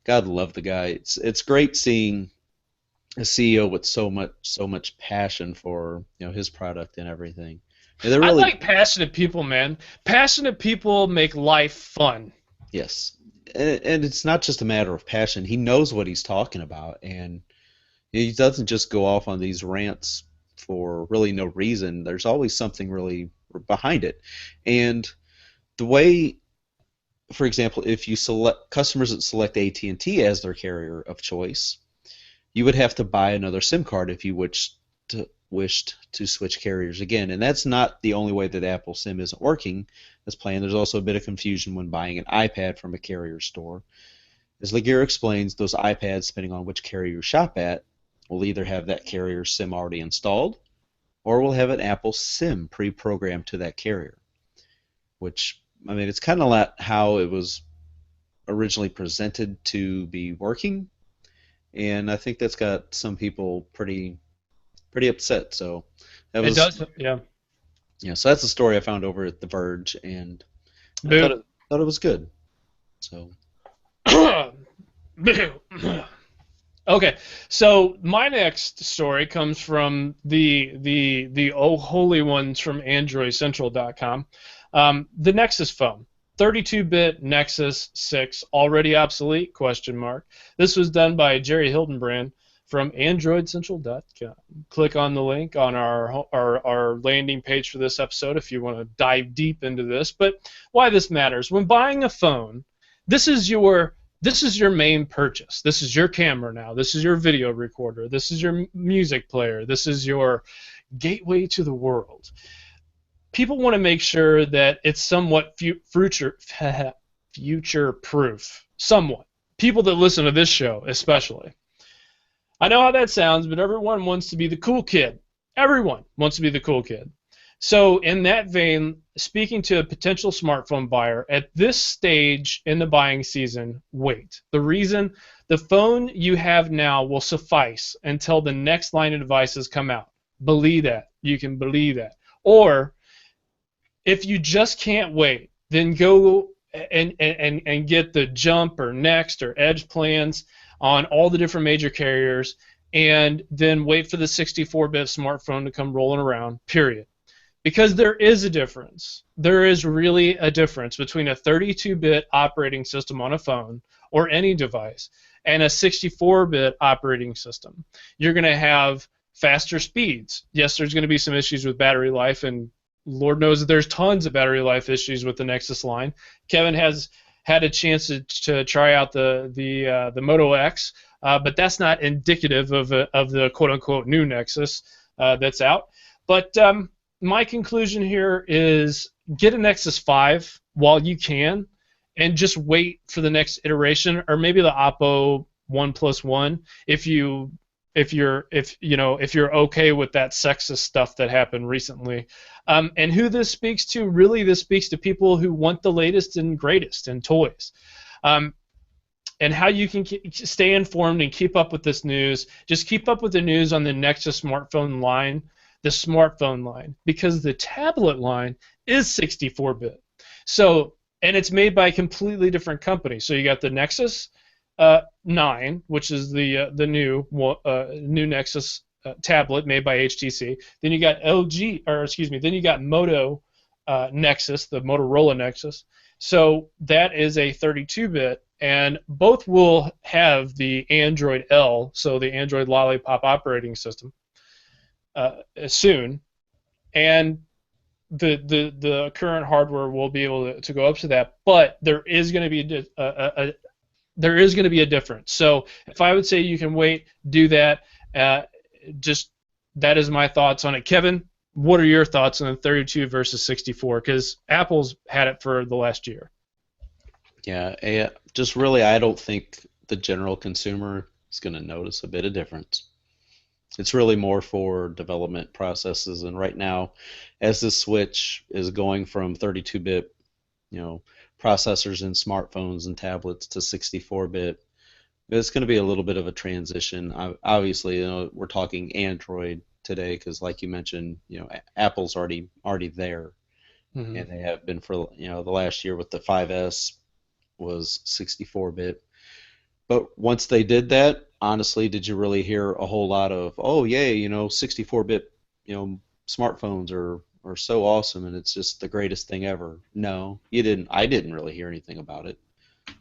God love the guy. It's great seeing a CEO with so much passion for his product and everything. And I like passionate people, man. Passionate people make life fun. Yes, and it's not just a matter of passion. He knows what he's talking about, and he doesn't just go off on these rants for really no reason. There's always something really behind it. And the way, for example, if you select customers that select AT&T as their carrier of choice, you would have to buy another SIM card if you wished to switch carriers again. And that's not the only way that Apple SIM isn't working as planned. There's also a bit of confusion when buying an iPad from a carrier store. As Legere explains, those iPads, depending on which carrier you shop at, will either have that carrier SIM already installed or will have an Apple SIM pre-programmed to that carrier, which, I mean, it's kind of like how it was originally presented to be working, and I think that's got some people pretty upset. So that was, it does, yeah. Yeah, so that's a story I found over at The Verge, and I Boo. thought it was good. So Okay, so my next story comes from the oh holy ones from AndroidCentral.com. The Nexus phone, 32-bit Nexus 6, already obsolete? Question mark. This was done by Jerry Hildenbrand from AndroidCentral.com. Click on the link on our landing page for this episode if you want to dive deep into this. But why this matters: when buying a phone, this is your main purchase. This is your camera now. This is your video recorder. This is your music player. This is your gateway to the world. People want to make sure that it's somewhat future proof. Somewhat. People that listen to this show, especially. I know how that sounds, but everyone wants to be the cool kid. Everyone wants to be the cool kid. So in that vein, speaking to a potential smartphone buyer, at this stage in the buying season, wait. The reason, the phone you have now will suffice until the next line of devices come out. Believe that. You can believe that. Or if you just can't wait, then go and get the Jump or Next or Edge plans on all the different major carriers, and then wait for the 64-bit smartphone to come rolling around, period. Because there is a difference. There is really a difference between a 32-bit operating system on a phone or any device and a 64-bit operating system. You're going to have faster speeds. Yes, there's going to be some issues with battery life, and Lord knows that there's tons of battery life issues with the Nexus line. Kevin has had a chance to try out the Moto X, but that's not indicative of the quote-unquote new Nexus that's out. But my conclusion here is get a Nexus 5 while you can, and just wait for the next iteration, or maybe the Oppo OnePlus One if you're okay with that sexist stuff that happened recently. And who this speaks to, really, this speaks to people who want the latest and greatest in toys. And how you can stay informed and keep up with this news. Just keep up with the news on the Nexus smartphone line. The smartphone line, because the tablet line is 64-bit. So, and it's made by a completely different company. So you got the Nexus 9, which is the new Nexus tablet made by HTC. Then you got then you got Moto Nexus, the Motorola Nexus. So that is a 32-bit, and both will have the Android L, so the Android Lollipop operating system. Soon, and the current hardware will be able to go up to that, but there is going to be a difference. So if I would say you can wait, do that. Just that is my thoughts on it. Kevin, what are your thoughts on the 32 versus 64? Because Apple's had it for the last year. Yeah, just really, I don't think the general consumer is going to notice a bit of difference. It's really more for development processes, and right now, as this switch is going from 32-bit, processors in smartphones and tablets to 64-bit, it's going to be a little bit of a transition. Obviously, we're talking Android today because, like you mentioned, Apple's already there, and they have been for the last year with the 5S was 64-bit. But once they did that, honestly, did you really hear a whole lot of, oh, yay, 64-bit, smartphones are so awesome and it's just the greatest thing ever? No, you didn't. I didn't really hear anything about it.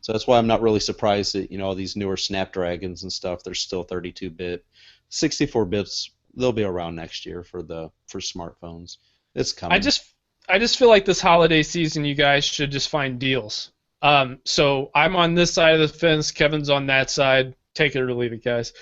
So that's why I'm not really surprised that, all these newer Snapdragons and stuff, they're still 32-bit. 64-bits, they'll be around next year for smartphones. It's coming. I just feel like this holiday season you guys should just find deals. So I'm on this side of the fence. Kevin's on that side. Take it or leave it, guys.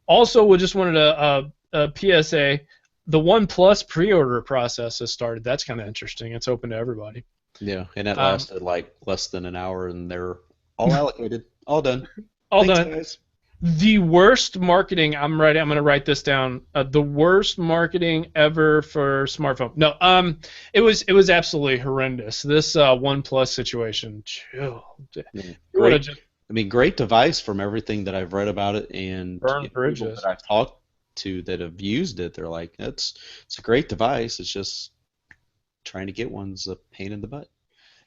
Also, we just wanted a PSA. The OnePlus pre-order process has started. That's kind of interesting. It's open to everybody. Yeah, and it lasted like less than an hour, and they're all allocated, all done. All Thanks, done. Guys. The worst marketing. I'm going to write this down. The worst marketing ever for smartphone. No, it was absolutely horrendous. This OnePlus situation. Great device from everything that I've read about it, and people that I've talked to that have used it, they're like, it's a great device. It's just trying to get one's a pain in the butt.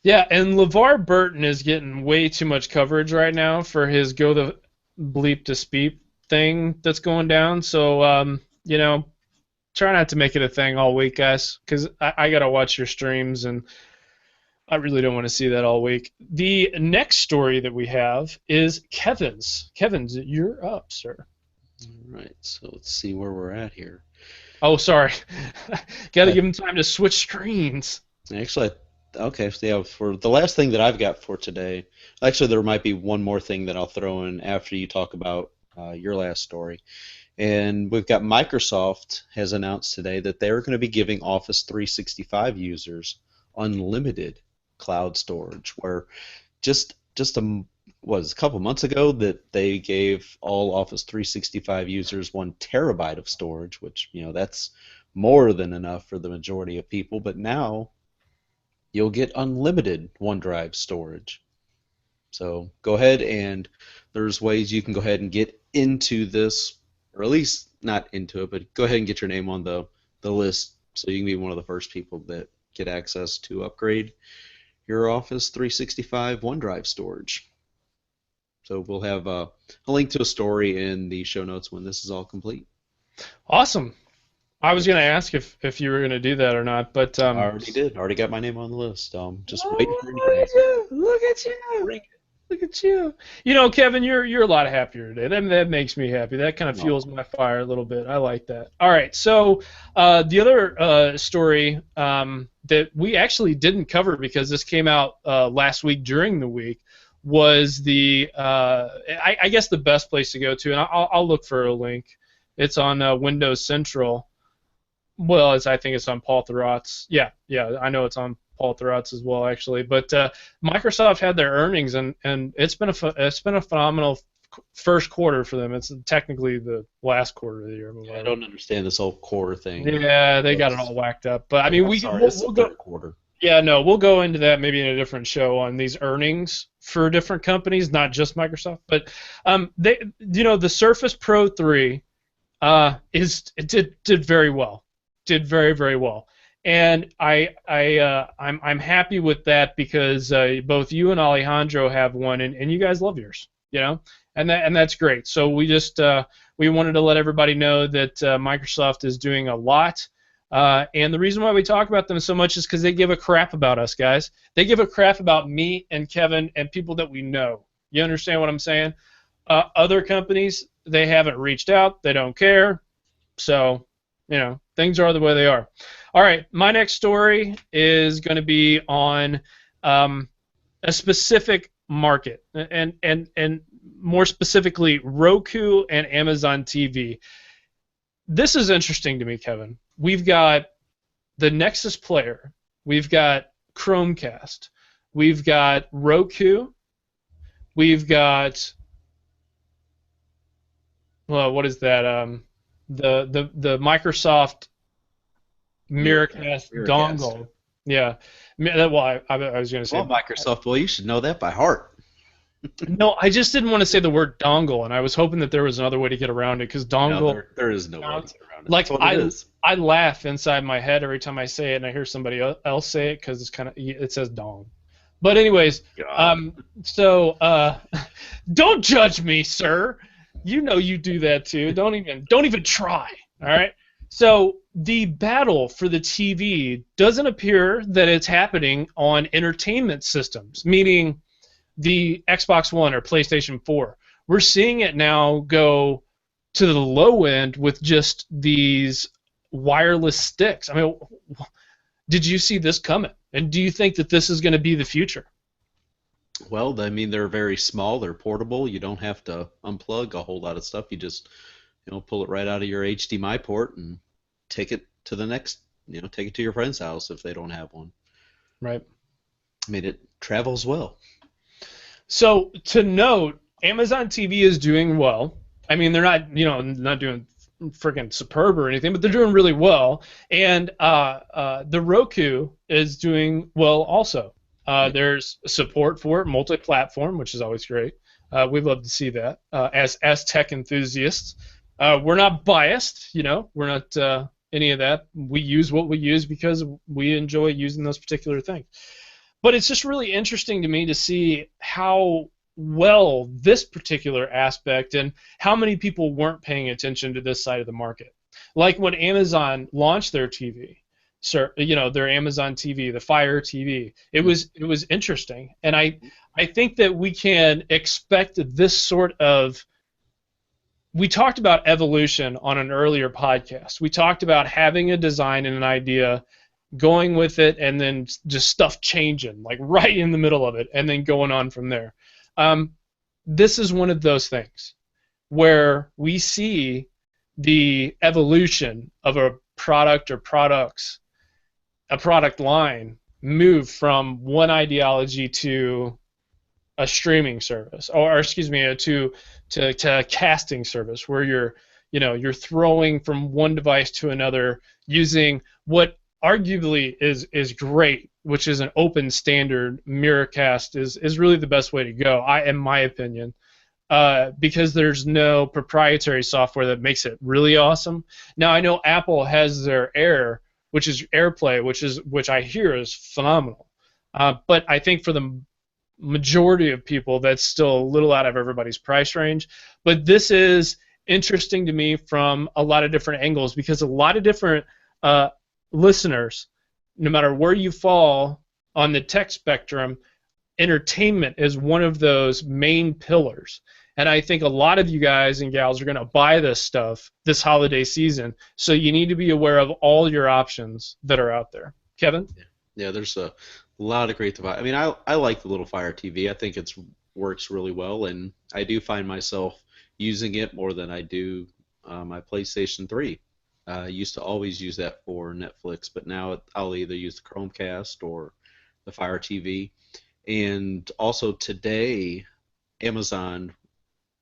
Yeah, and LeVar Burton is getting way too much coverage right now for his go the bleep to speep thing that's going down. So, try not to make it a thing all week, guys, because I got to watch your streams, and I really don't want to see that all week. The next story that we have is Kevin's. Kevin's, you're up, sir. All right, so let's see where we're at here. Oh, sorry. Got to give him time to switch screens. Actually, okay, so yeah, for the last thing that I've got for today, actually there might be one more thing that I'll throw in after you talk about your last story. And we've got Microsoft has announced today that they're going to be giving Office 365 users unlimited cloud storage, where just a couple months ago that they gave all Office 365 users 1 terabyte of storage, which that's more than enough for the majority of people, but now you'll get unlimited OneDrive storage. So go ahead, and there's ways you can go ahead and get into this, or at least not into it, but go ahead and get your name on the list so you can be one of the first people that get access to upgrade your Office 365 OneDrive storage. So we'll have a link to a story in the show notes when this is all complete. Awesome. I was going to ask if you were going to do that or not, but I already did. I already got my name on the list. Just waiting for you. Look at you. Look at you. Kevin, you're a lot happier today. That makes me happy. That kind of fuels my fire a little bit. I like that. All right. So the other story that we actually didn't cover because this came out last week during the week was I guess the best place to go to, and I'll look for a link. It's on Windows Central. Well, I think it's on Paul Thurrott's. Yeah, I know it's on Paul Thurrott's as well, actually. But Microsoft had their earnings, and it's been a phenomenal first quarter for them. It's technically the last quarter of the year. Yeah, I don't understand this whole quarter thing. Yeah, they got it all whacked up. But I mean, we'll go. Quarter. Yeah, no, we'll go into that maybe in a different show on these earnings for different companies, not just Microsoft. But the Surface Pro 3 did very well. Did very, very well, and I'm happy with that because both you and Alejandro have one, and you guys love yours, and that's great. So we wanted to let everybody know that Microsoft is doing a lot, and the reason why we talk about them so much is because they give a crap about us, guys. They give a crap about me and Kevin and people that we know. You understand what I'm saying? Other companies, they haven't reached out. They don't care. So. Things are the way they are. All right, my next story is going to be on a specific market, and more specifically, Roku and Amazon TV. This is interesting to me, Kevin. We've got the Nexus player. We've got Chromecast. We've got Roku. We've got, well, what is that? The Microsoft Miracast dongle. Yeah. Well, I was going to say. Well, Microsoft. Well, you should know that by heart. No, I just didn't want to say the word dongle, and I was hoping that there was another way to get around it because dongle. No, there is no way to get around it. Like I laugh inside my head every time I say it, and I hear somebody else say it because it says dong. But anyways, don't judge me, sir. You do that too. Don't even try. All right. So the battle for the TV doesn't appear that it's happening on entertainment systems, meaning the Xbox One or PlayStation 4. We're seeing it now go to the low end with just these wireless sticks. I mean, did you see this coming? And do you think that this is going to be the future? Well, I mean, they're very small. They're portable. You don't have to unplug a whole lot of stuff. You just, pull it right out of your HDMI port and take it to the next, take it to your friend's house if they don't have one. Right. I mean, it travels well. So to note, Amazon TV is doing well. I mean, they're not, not doing freaking superb or anything, but they're doing really well. And the Roku is doing well also. There's support for it, multi-platform, which is always great. We'd love to see that as tech enthusiasts. We're not biased, we're not any of that. We use what we use because we enjoy using those particular things. But it's just really interesting to me to see how well this particular aspect and how many people weren't paying attention to this side of the market. Like when Amazon launched their TV, their Amazon TV, the Fire TV, it was interesting, and I think that we can expect this sort of. We talked about evolution on an earlier podcast. We talked about having a design and an idea, going with it, and then just stuff changing, like right in the middle of it, and then going on from there. This is one of those things where we see the evolution of a product or products, a product line, move from one ideology to a streaming service, or excuse me, to a casting service where you're throwing from one device to another using what arguably is great, which is an open standard. Miracast is really the best way to go, in my opinion, because there's no proprietary software that makes it really awesome. Now I know Apple has their Air, which is AirPlay, which I hear is phenomenal, but I think for the majority of people that's still a little out of everybody's price range. But this is interesting to me from a lot of different angles, because a lot of different listeners, no matter where you fall on the tech spectrum, entertainment is one of those main pillars. And I think a lot of you guys and gals are going to buy this stuff this holiday season, so you need to be aware of all your options that are out there. Kevin? Yeah, there's a lot of great devices. I mean, I like the little Fire TV. I think it works really well, and I do find myself using it more than I do my PlayStation 3. I used to always use that for Netflix, but now I'll either use the Chromecast or the Fire TV. And also today, Amazon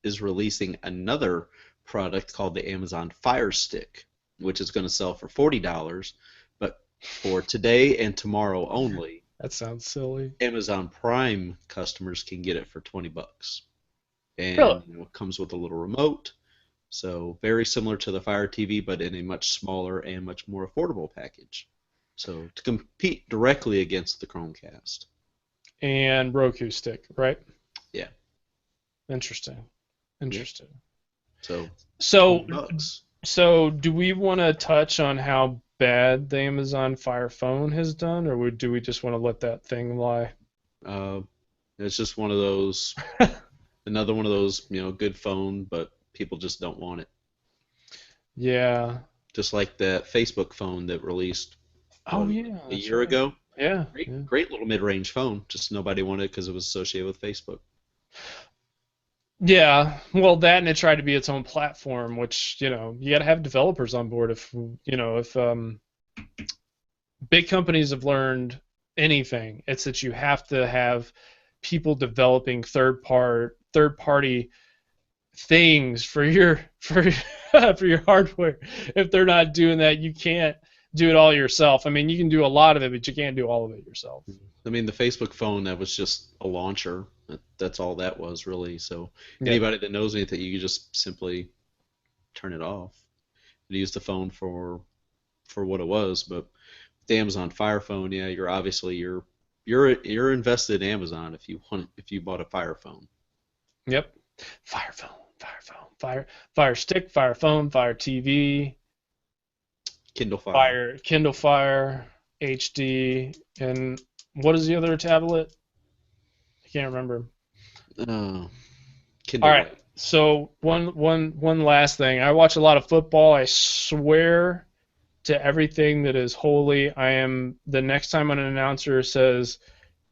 is releasing another product called the Amazon Fire Stick, which is going to sell for $40, but for today and tomorrow only. That sounds silly. Amazon Prime customers can get it for $20, and really? It comes with a little remote, so very similar to the Fire TV, but in a much smaller and much more affordable package. So to compete directly against the Chromecast and Roku stick, right? Yeah. Interesting. Yeah. So do we want to touch on how bad the Amazon Fire Phone has done, or do we just want to let that thing lie? It's just one of those, another one of those, good phone, but people just don't want it. Yeah. Just like that Facebook phone that released a year ago. Yeah. Great little mid-range phone. Just nobody wanted it because it was associated with Facebook. Yeah, well, that, and it tried to be its own platform, which, you got to have developers on board. If big companies have learned anything, it's that you have to have people developing third-party things for your for your hardware. If they're not doing that, you can't do it all yourself. I mean, you can do a lot of it, but you can't do all of it yourself. I mean, the Facebook phone, that was just a launcher. That's all that was, really. So anybody that knows anything, you can just simply turn it off and use the phone for what it was. But the Amazon Fire Phone, yeah, you're invested in Amazon if you bought a Fire Phone. Yep. Fire Phone, Fire Stick, Fire Phone, Fire TV, Kindle Fire, HD, and what is the other tablet? I can't remember. Kindle. All right. So one last thing. I watch a lot of football. I swear to everything that is holy. The next time an announcer says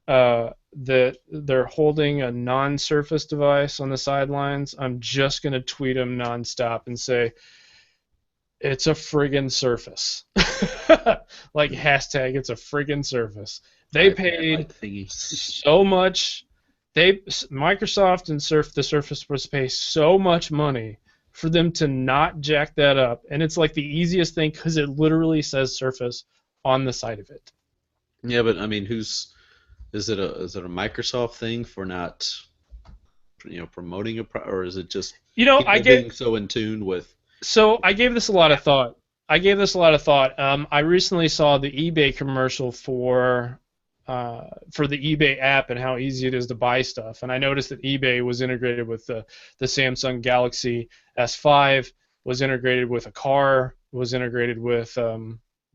that they're holding a non-Surface device on the sidelines, I'm just gonna tweet them nonstop and say, it's a friggin' Surface. Like hashtag it's a friggin' Surface. They paid so much. Microsoft and the Surface was pay so much money for them to not jack that up, and it's like the easiest thing because it literally says Surface on the side of it. Yeah, but I mean, is it a Microsoft thing for not promoting or is it just I being so in tune with? So I gave this a lot of thought. I gave this a lot of thought. I recently saw the eBay commercial for the eBay app and how easy it is to buy stuff. And I noticed that eBay was integrated with the Samsung Galaxy S5, was integrated with a car, was integrated with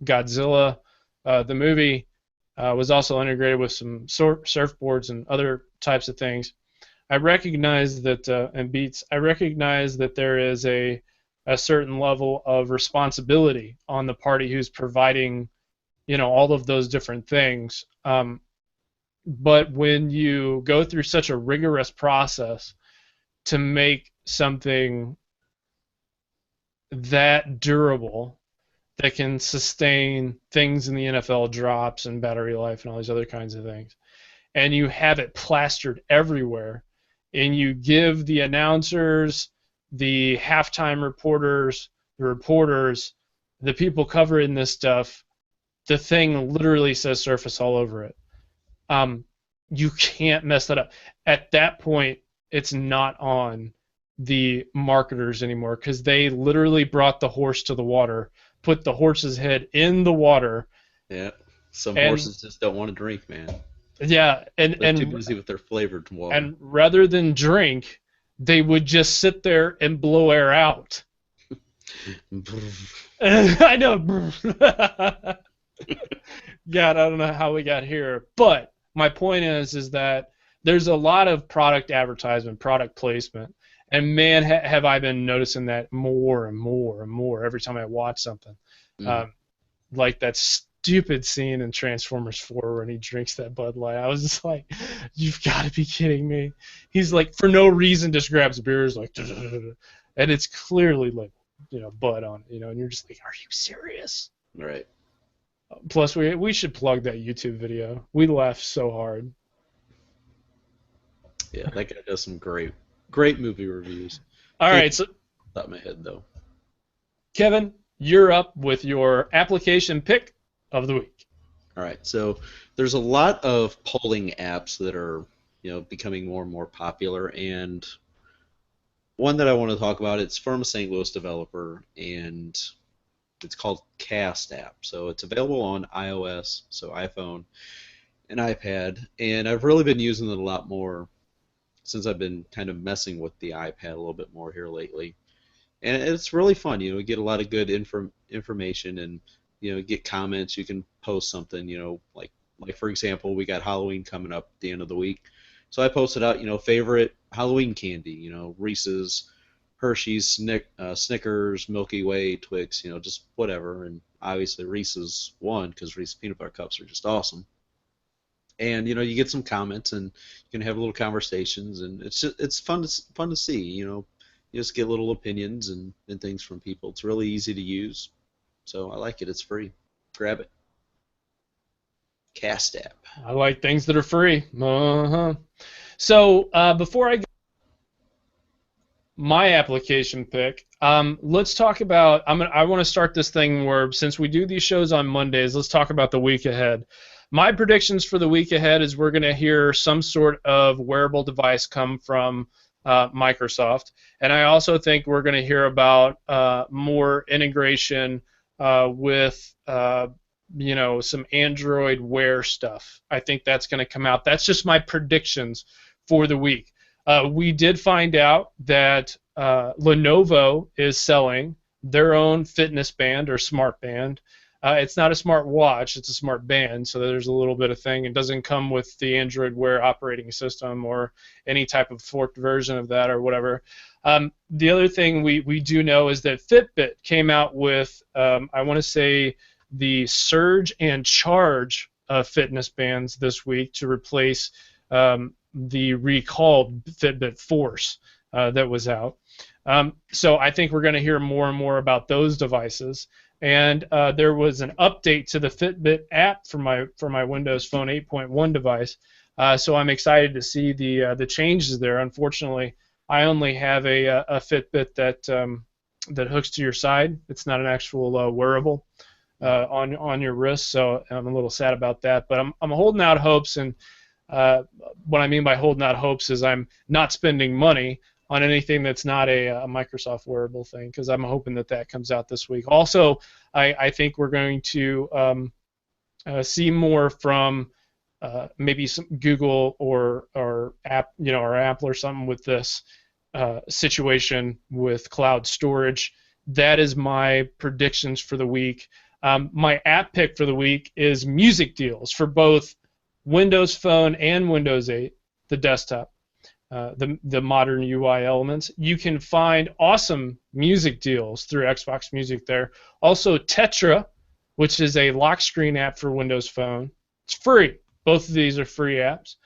Godzilla, the movie, was also integrated with some surfboards and other types of things. I recognize that, and Beats, I recognize that there is a certain level of responsibility on the party who's providing, all of those different things. But when you go through such a rigorous process to make something that durable, that can sustain things in the NFL drops and battery life and all these other kinds of things, and you have it plastered everywhere, and you give the announcers, the halftime reporters, the reporters, the people covering this stuff, the thing literally says Surface all over it. You can't mess that up. At that point, it's not on the marketers anymore, because they literally brought the horse to the water, put the horse's head in the water. Yeah, some horses just don't want to drink, man. Yeah, They're too busy with their flavored water. And rather than drink, they would just sit there and blow air out. I know. God, I don't know how we got here, but my point is that there's a lot of product advertisement, product placement, and man, have I been noticing that more and more and more every time I watch something. Like that stupid scene in Transformers 4 when he drinks that Bud Light. I was just like, you've got to be kidding me. He's like, for no reason, just grabs beers like, and it's clearly like, Bud on it, and you're just like, are you serious? Right. Plus, we should plug that YouTube video. We laughed so hard. Yeah, that guy does some great movie reviews. All right, so top of my head though. Kevin, you're up with your application pick of the week. All right, so there's a lot of polling apps that are becoming more and more popular, and one that I want to talk about, it's from a St. Louis developer, and it's called Cast app. So it's available on iOS, so iPhone and iPad, and I've really been using it a lot more since I've been kind of messing with the iPad a little bit more here lately. And it's really fun, you get a lot of good information, and get comments. You can post something, like for example, we got Halloween coming up at the end of the week. So I posted out, favorite Halloween candy, Reese's, Hershey's, Snickers, Milky Way, Twix, just whatever. And obviously Reese's won because Reese's peanut butter cups are just awesome. And you get some comments, and you can have little conversations, and it's fun to see. You just get little opinions and things from people. It's really easy to use, so I like it. It's free. Grab it. Cast app. I like things that are free. So before I go my application pick, let's talk about. I want to start this thing where, since we do these shows on Mondays, let's talk about the week ahead. My predictions for the week ahead is we're going to hear some sort of wearable device come from Microsoft, and I also think we're going to hear about more integration with some Android Wear stuff. I think that's going to come out. That's just my predictions for the week. We did find out that Lenovo is selling their own fitness band or smart band. It's not a smart watch, it's a smart band, so there's a little bit of thing. It doesn't come with the Android Wear operating system or any type of forked version of that or whatever. The other thing we do know is that Fitbit came out with, I want to say, the Surge and Charge fitness bands this week to replace the recalled Fitbit Force that was out. So I think we're going to hear more and more about those devices. And there was an update to the Fitbit app for my Windows Phone 8.1 device. So I'm excited to see the changes there. Unfortunately, I only have a Fitbit that hooks to your side. It's not an actual wearable on your wrist. So I'm a little sad about that. But I'm holding out hopes, and what I mean by holding out hopes is I'm not spending money on anything that's not a Microsoft wearable thing, because I'm hoping that that comes out this week. Also, I think we're going to see more from maybe some Google or app, or Apple or something with this situation with cloud storage. That is my predictions for the week. My app pick for the week is music deals for both Windows Phone and Windows 8, the desktop, the modern UI elements. You can find awesome music deals through Xbox Music there. Also, Tetra, which is a lock screen app for Windows Phone. It's free. Both of these are free apps.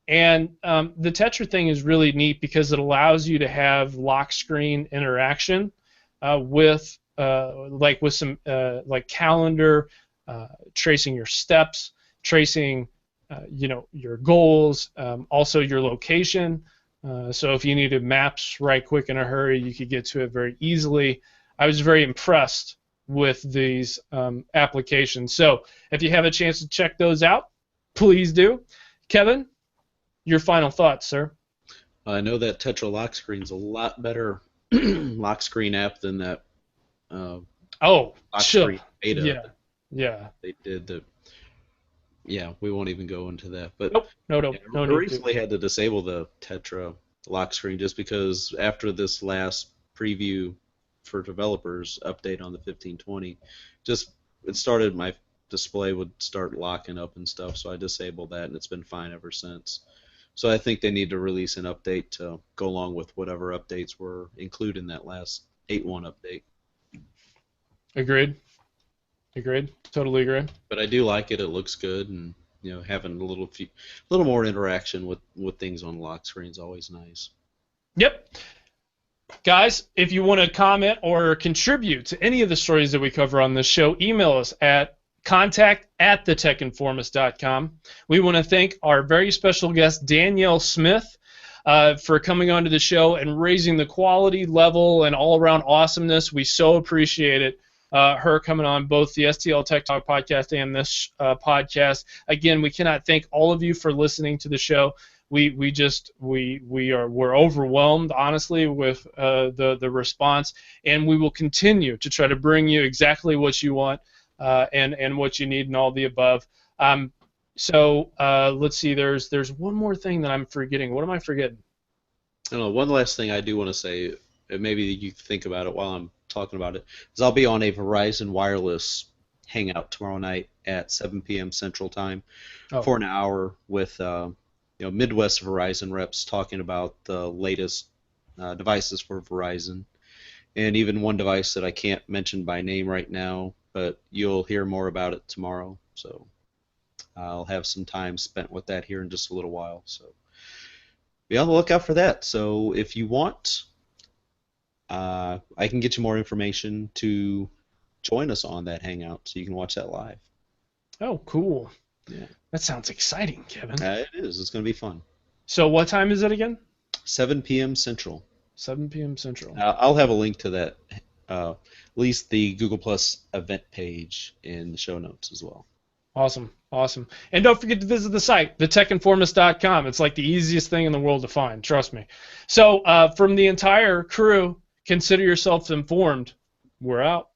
And the Tetra thing is really neat because it allows you to have lock screen interaction with some calendar, tracing your steps, tracing your goals, also your location. So if you needed maps right quick in a hurry, you could get to it very easily. I was very impressed with these applications. So if you have a chance to check those out, please do. Kevin, your final thoughts, sir? I know that Tetra lock screen's a lot better lock screen app than that lock screen beta. Yeah. They did the. Yeah, we won't even go into that. But no. I recently had to disable the Tetra lock screen just because after this last preview for developers update on the 1520, it started, my display would start locking up and stuff, so I disabled that, and it's been fine ever since. So I think they need to release an update to go along with whatever updates were included in that last 8.1 update. Agreed. Totally agree. But I do like it. It looks good, and having a little more interaction with things on lock screen is always nice. Yep. Guys, if you want to comment or contribute to any of the stories that we cover on this show, email us at contact@thetechinformist.com. We want to thank our very special guest, Danielle Smith, for coming onto the show and raising the quality level and all-around awesomeness. We so appreciate it. Her coming on both the STL Tech Talk podcast and this podcast. Again, we cannot thank all of you for listening to the show. We're overwhelmed, honestly, with the response, and we will continue to try to bring you exactly what you want and what you need and all the above. So let's see. There's one more thing that I'm forgetting. What am I forgetting? I don't know. One last thing I do want to say, and maybe you think about it while I'm talking about it, is I'll be on a Verizon Wireless hangout tomorrow night at 7 p.m. Central Time for an hour with Midwest Verizon reps talking about the latest devices for Verizon, and even one device that I can't mention by name right now, but you'll hear more about it tomorrow. So I'll have some time spent with that here in just a little while. So be on the lookout for that. So if you want, I can get you more information to join us on that hangout so you can watch that live. Oh, cool. Yeah. That sounds exciting, Kevin. It is. It's going to be fun. So what time is it again? 7 p.m. Central. 7 p.m. Central. I'll have a link to that, at least the Google Plus event page in the show notes as well. Awesome. And don't forget to visit the site, thetechinformist.com. It's like the easiest thing in the world to find, trust me. So from the entire crew, consider yourself informed. We're out.